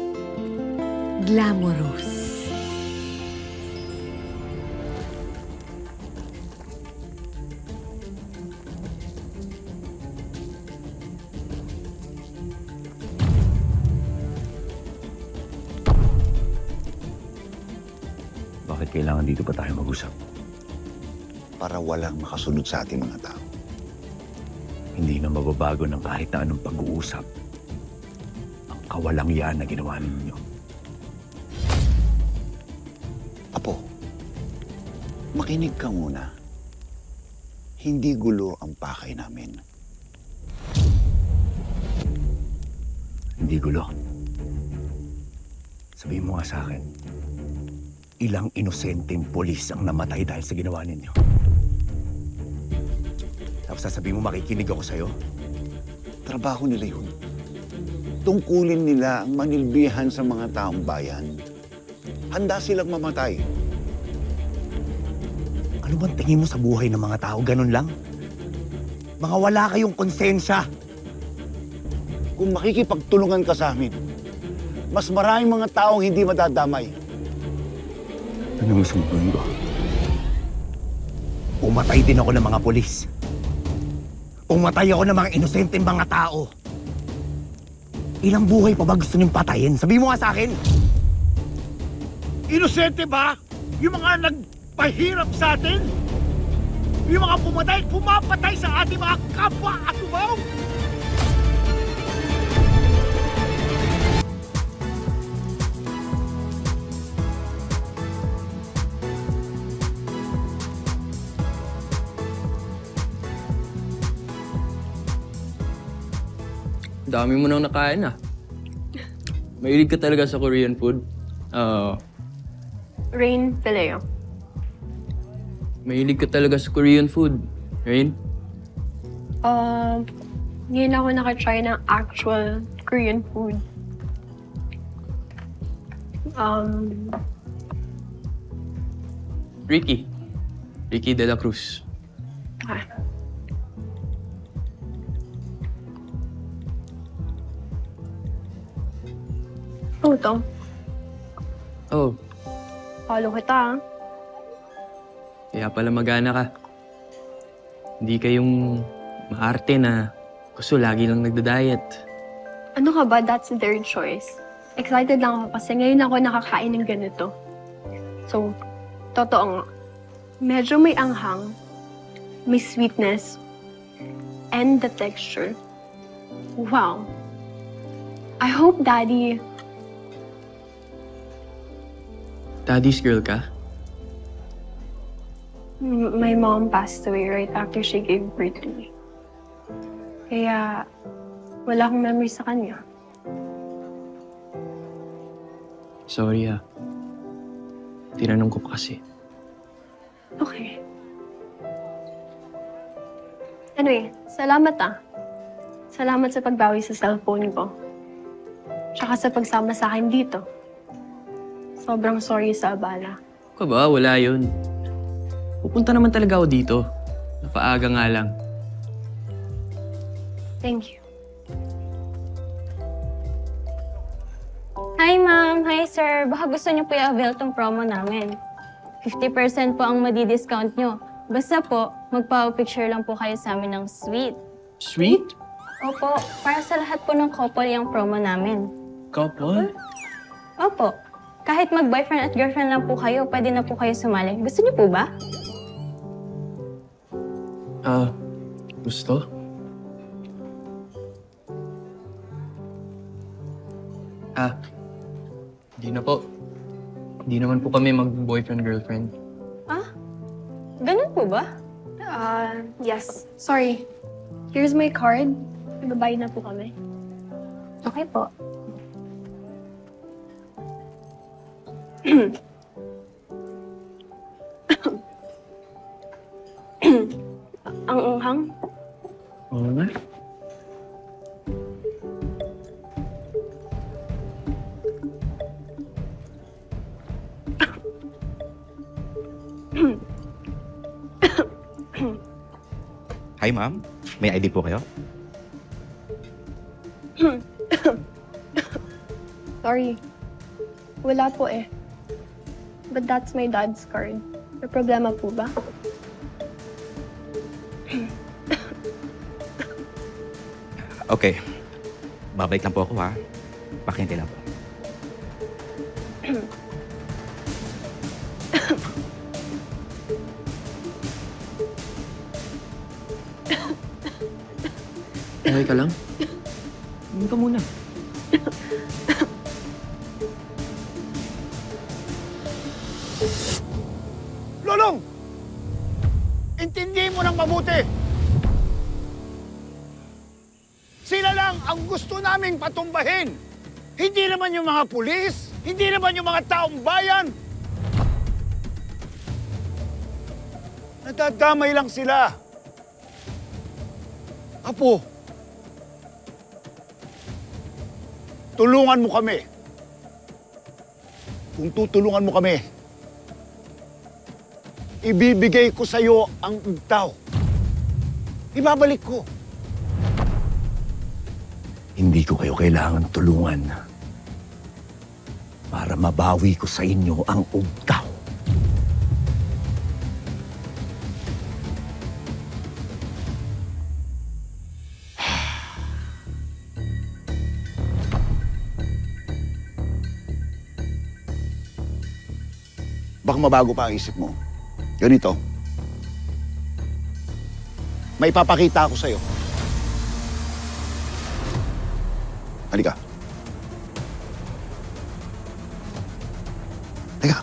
glamorous. Bakit kailangan dito pa tayo mag-usap? Para walang makasunod sa ating mga tao. Hindi na mababago ng kahit na anong pag-uusap ang kawalang-yaan na ginawa ninyo. Apo, makinig ka muna. Hindi gulo ang pakay namin. Hindi gulo. Sabihin mo nga sa akin, ilang inosenteng polis ang namatay dahil sa ginawa ninyo? Tapos sasabihin mo makikinig ako sa'yo? Trabaho nila yun. Tungkulin nila ang manilbihan sa mga taong bayan. Handa silang mamatay. Ano bang tingin mo sa buhay ng mga tao? Ganun lang? Mga wala kayong konsensya. Kung makikipagtulungan ka sa amin, mas maraming mga taong hindi madadamay. Ano gusto mo gawin ko? Umatay din ako ng mga polis. Umatay ako ng mga inosenteng mga tao. Ilang buhay pa ba gusto niyong patayin? Sabi mo nga sa akin! Inosente ba? Yung mga nagpahirap sa atin? Yung mga pumapatay sa ating mga kapwa at umaw? Dami mo nang nakain, Mahilig ka talaga sa Korean food. Rain Pileo. Mahilig ka talaga sa Korean food. Rain? Ngayon ako nakatry ng actual Korean food. Ricky. Ricky de la Cruz. Ano to? Oh. Follow kita. Kaya pala magana ka. Hindi kayong maarte na gusto lagi lang nagda-diet. Ano ka ba? That's their choice. Excited lang ako kasi ngayon ako nakakain ng ganito. So, totoo nga. Medyo may anghang, may sweetness, and the texture. Wow. I hope Daddy... Daddy's girl ka? My mom passed away right after she gave birth to me. Kaya, wala akong memory sa kanya. Sorry Tinanong ko pa kasi. Okay. Anyway, salamat Salamat sa pagbawi sa cellphone ko. Tsaka sa pagsama sa akin dito. Sobrang sorry sa abala. Ka ba? Wala yun. Pupunta naman talaga ako dito. Napaaga nga lang. Thank you. Hi, ma'am. Hi, sir. Baka gusto niyo po i-avail tong promo namin. 50% po ang madi-discount niyo. Basta po, magpa-picture lang po kayo sa amin ng suite. Sweet? Opo, para sa lahat po ng couple yung promo namin. Couple? Opo. Kahit mag-boyfriend at girlfriend lang po kayo, pwede na po kayo sumali. Gusto niyo po ba? Gusto? Hindi na po. Hindi naman po kami mag-boyfriend-girlfriend. Ganun po ba? Yes. Sorry. Here's my card. Ibabayad na po kami. Okay po. Ang unghang? Oo nga. Hi, ma'am. May ID po kayo? Sorry. Wala po eh. But that's my dad's card. May problema po ba? Okay. Babalik lang po ako, ha? Pakihintay lang po. Okay ka lang? Hindi ka muna. Lolong! Intindihin mo ng mabuti! Sila lang ang gusto naming patumbahin. Hindi naman yung mga pulis, hindi naman yung mga taong bayan. Nadadamay lang sila. Apo, tulungan mo kami. Kung tutulungan mo kami, ibibigay ko sa iyo ang ugtaw. Ibabalik ko. Hindi ko kayo kailangan tulungan para mabawi ko sa inyo ang ugtaw. Baka mabago pa ang isip mo. Ganito. May papakita ako sa'yo. Halika. Halika.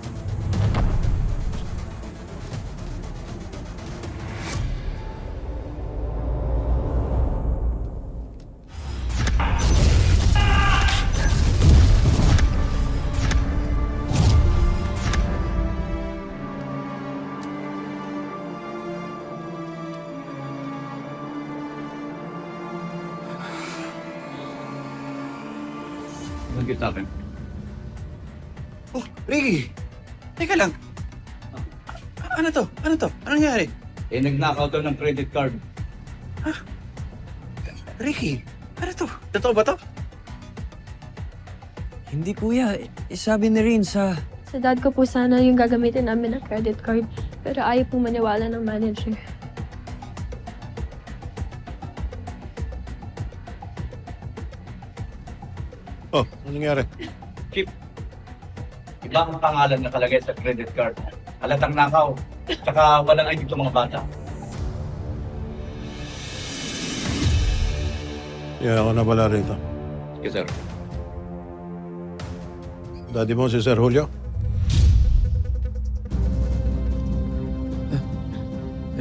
Kita akin. Oh, Ricky! Teka lang. Ano to? Ano to? Ano nangyari? Nag-knockout daw ng credit card. Ricky, ano to? Totoo ba to? Hindi kuya, sabi ni Rin sa Sa dad ko po sana yung gagamitin namin ng credit card. Pero ayaw pong maniwala ng manager. Oh, ano nangyari? Chip, ibang pangalan nakalagay sa credit card. Halatang nakaw. Tsaka walang ID ng mga bata. Yeah, ako na pala rito. Yes, sir. Daddy mo si Sir Julio?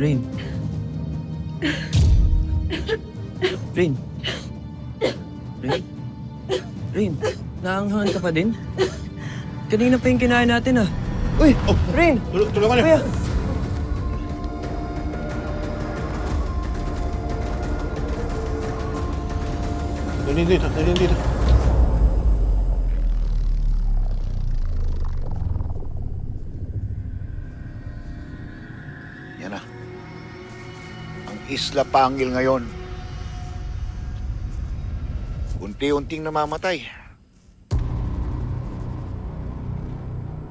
Rain. Rain. Rain. Rain, naanghangan ka pa din? Kanina pa yung kinain natin ah. Uy! Rain! Tulungan niyo! Kuya! Dalhin dito, dalhin dito. Yan na. Ang Isla Pangil ngayon. Unti-unting namamatay.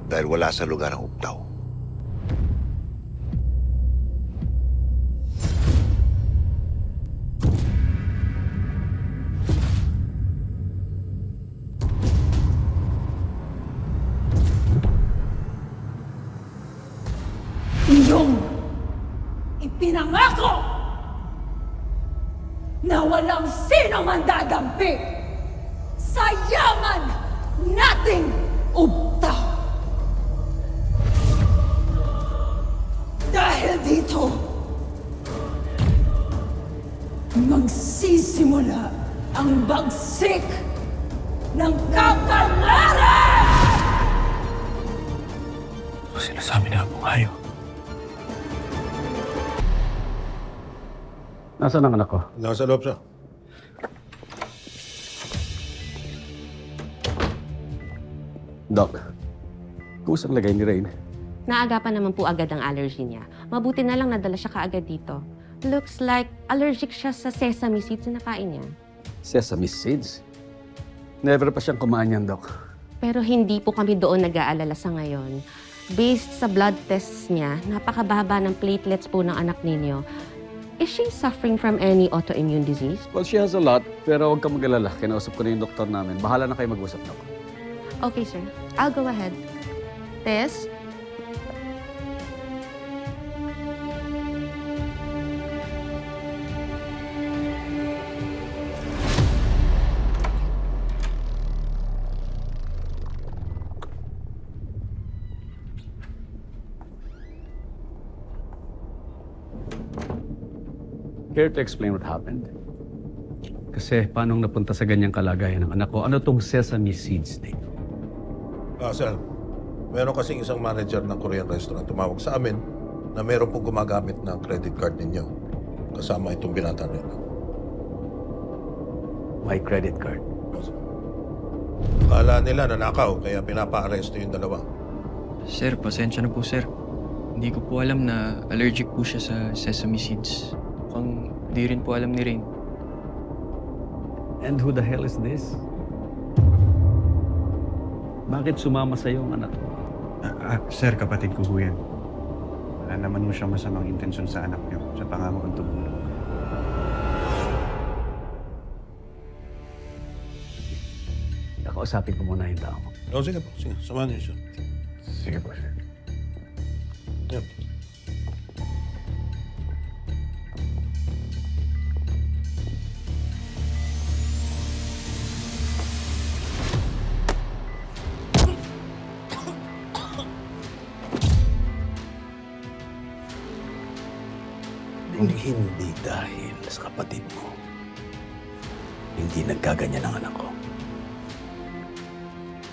Dahil wala sa lugar ang updaw. Iyong ipinangako na walang sino man dadampi sa yaman nating ubtaw. Dahil dito, magsisimula ang bagsik ng kapalaran! Sinasabi na akong ayaw. Nasaan ang anak ko? Nasa loob siya. Doc, kumusta ang lagay ni Rain? Naagapan naman po agad ang allergy niya. Mabuti na lang nadala siya kaagad dito. Looks like allergic siya sa sesame seeds na nakain niya. Sesame seeds? Never pa siyang kumain yan, Doc. Pero hindi po kami doon nag-aalala sa ngayon. Based sa blood tests niya, napakababa ng platelets po ng anak ninyo. Is she suffering from any autoimmune disease? Well, she has a lot, pero huwag kang mag-alala. Kinausap ko na yung doktor namin. Bahala na kayo mag-usap, Doc. Okay, sir. I'll go ahead. Tess? Care to explain what happened? Kasi paano napunta sa ganyang kalagayan ng anak ko? Ano tong sesame seeds dito? Sir, meron kasing isang manager ng Korean restaurant tumawag sa amin na meron pong gumagamit ng credit card ninyo. Kasama itong binata nila. My credit card? Akala nila nanakaw, kaya pinapa-aresto yung dalawa. Sir, pasensya na po sir. Hindi ko po alam na allergic po siya sa sesame seeds. Mukhang di rin po alam ni Rain. And who the hell is this? Bakit sumama sa iyo ang anak ko? Sir, kapatid ko po yan. Wala naman mo siyang masamang intensyon sa anak niyo. Siya pa nga mo ang tumulong. Nakausapin ko muna yung tao. Sige po, sige. Samahan niyo siya. Sige po, sir. Yep. Hindi dahil sa kapatid mo, hindi nagkaganyan ang anak ko.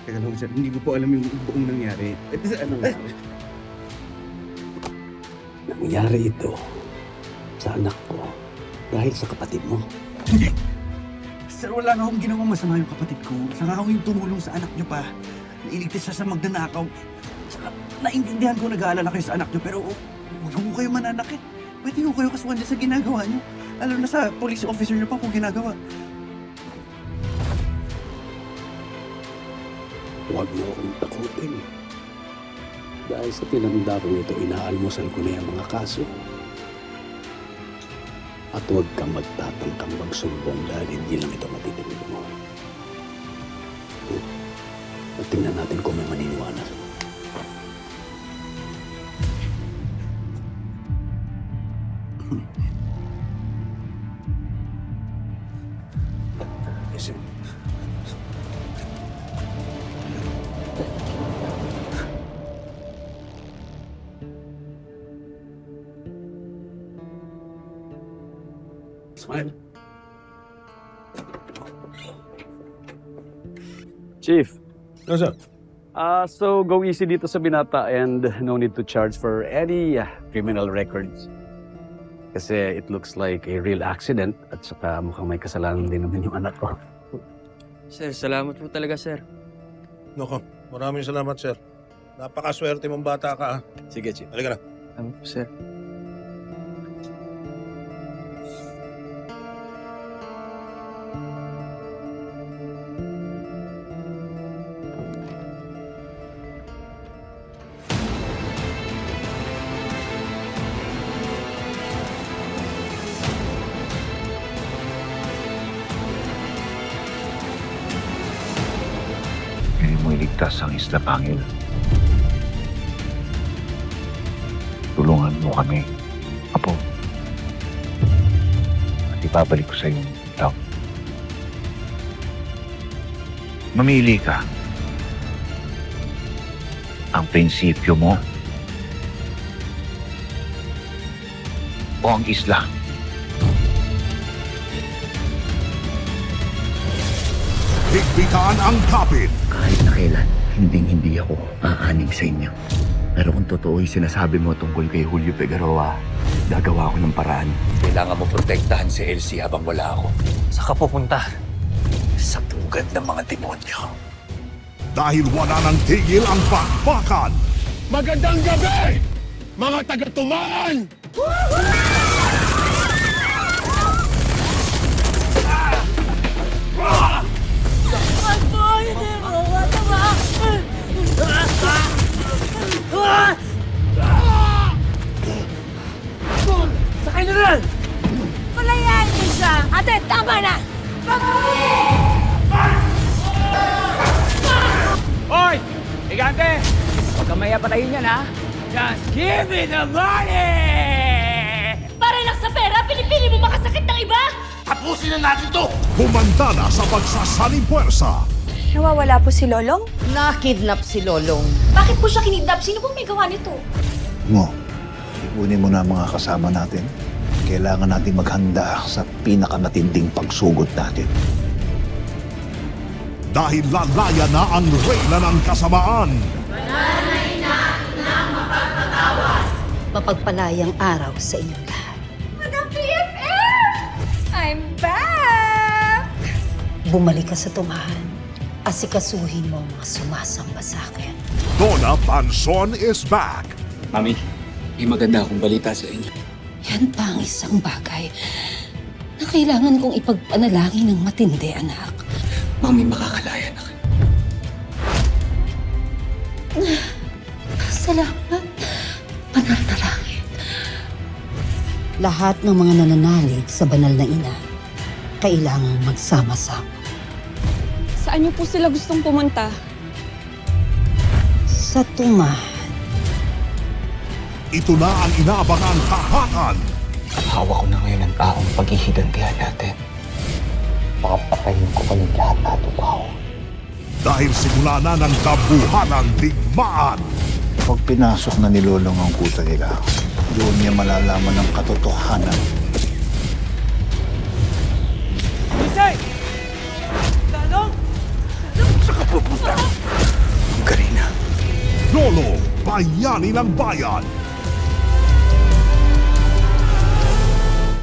Teka lang, sir. Hindi ko po alam yung buong nangyari. Nangyari ito sa anak ko dahil sa kapatid mo. Sir, wala na akong ginawang masama yung kapatid ko. Saka ako yung tumulong sa anak niyo pa. Nailigtas siya sa magnanakaw. Saka naintindihan ko nag-aalala kayo sa anak niyo, pero huwag mo kayo mananakit. Pwede ko kayo kasuhan sa ginagawa niyo. Alam na sa police officer niyo pa kung ginagawa. Huwag mo akong takutin. Dahil sa tinanda kong ito, inaalmusal ko na yung mga kaso. At huwag kang magtatangkang magsumbong dahil hindi lang ito matitigil mo. At tingnan natin kung may maniniwala. Yes, sir. Smile. Chief. Yes, sir. So go easy dito sa binata and no need to charge for any criminal records. Kasi it looks like a real accident at saka mukhang may kasalanan din naman yung anak ko. Sir, salamat po talaga, sir. Nako, maraming salamat, sir. Napakaswerte mong bata ka, ah. Sige, Chief. Halika na. Sir. Hindi mo iligtas ang Isla Pangil. Tulungan mo kami, Apo. At ibabalik ko sa iyo yung tao. Mamili ka. Ang prinsipyo mo o ang isla. Higpitan ang kapit. Kahit na kailan, hindi ako aanig sa inyo. Pero kung totoo yung sinasabi mo tungkol kay Julio Figueroa, gagawa ko ng paraan. Kailangan mo protektahan si Elsie habang wala ako. Saan ka pupunta? Sa pugad ng mga demonyo. Dahil wala nang tigil ang bakbakan. Magandang gabi, mga taga-tumaan! Sakay na rin! Palayain mo siya! Ate, tama na! Hoy! Higante! Huwag kang maya patayin yan, ha? Just give me the money! Para lang sa pera, pinipili mo makasakit ng iba? Tapusin na natin to! Humanda na sa pagsasaling puwersa. Nawawala po si Lolong? Nakidnap si Lolong. Bakit po siya kinidnap? Sino pong may gawa nito? Mo, ipunin mo na ang mga kasama natin. Kailangan natin maghanda sa pinakamatinding pagsugod natin. Dahil lalaya na ang reyna ng kasamaan. Mapagpalayang araw sa inyong lahat. Madam PFF! I'm back! Bumalik ka sa tumahan. Asikasuhin mo ang mga sumasamba sa akin. Donna Panson is back. Mami, may maganda akong balita sa inyo. Yan pa ang isang bagay na kailangan kong ipagpanalangin ng matindi, anak. Mami, makakalaya na kayo. Salamat. Panalangin. Lahat ng mga nananalig sa banal na ina, kailangang magsama-sama. Saan niyo po sila gustong pumunta? Sa tumahan. Ito na ang inaabangang tahanan. Hawak ko na ngayon ang taong paghihigantihan natin. Papatayin ko kayong lahat na tubaw. Dahil simula na ng kabuhanang digmaan. Pag pinasok na ni Lolong ang kuta nila, doon niya malalaman ang katotohanan. Isay! Lolong! Saka pupunta. Karina. Lolo, bayani ng bayan.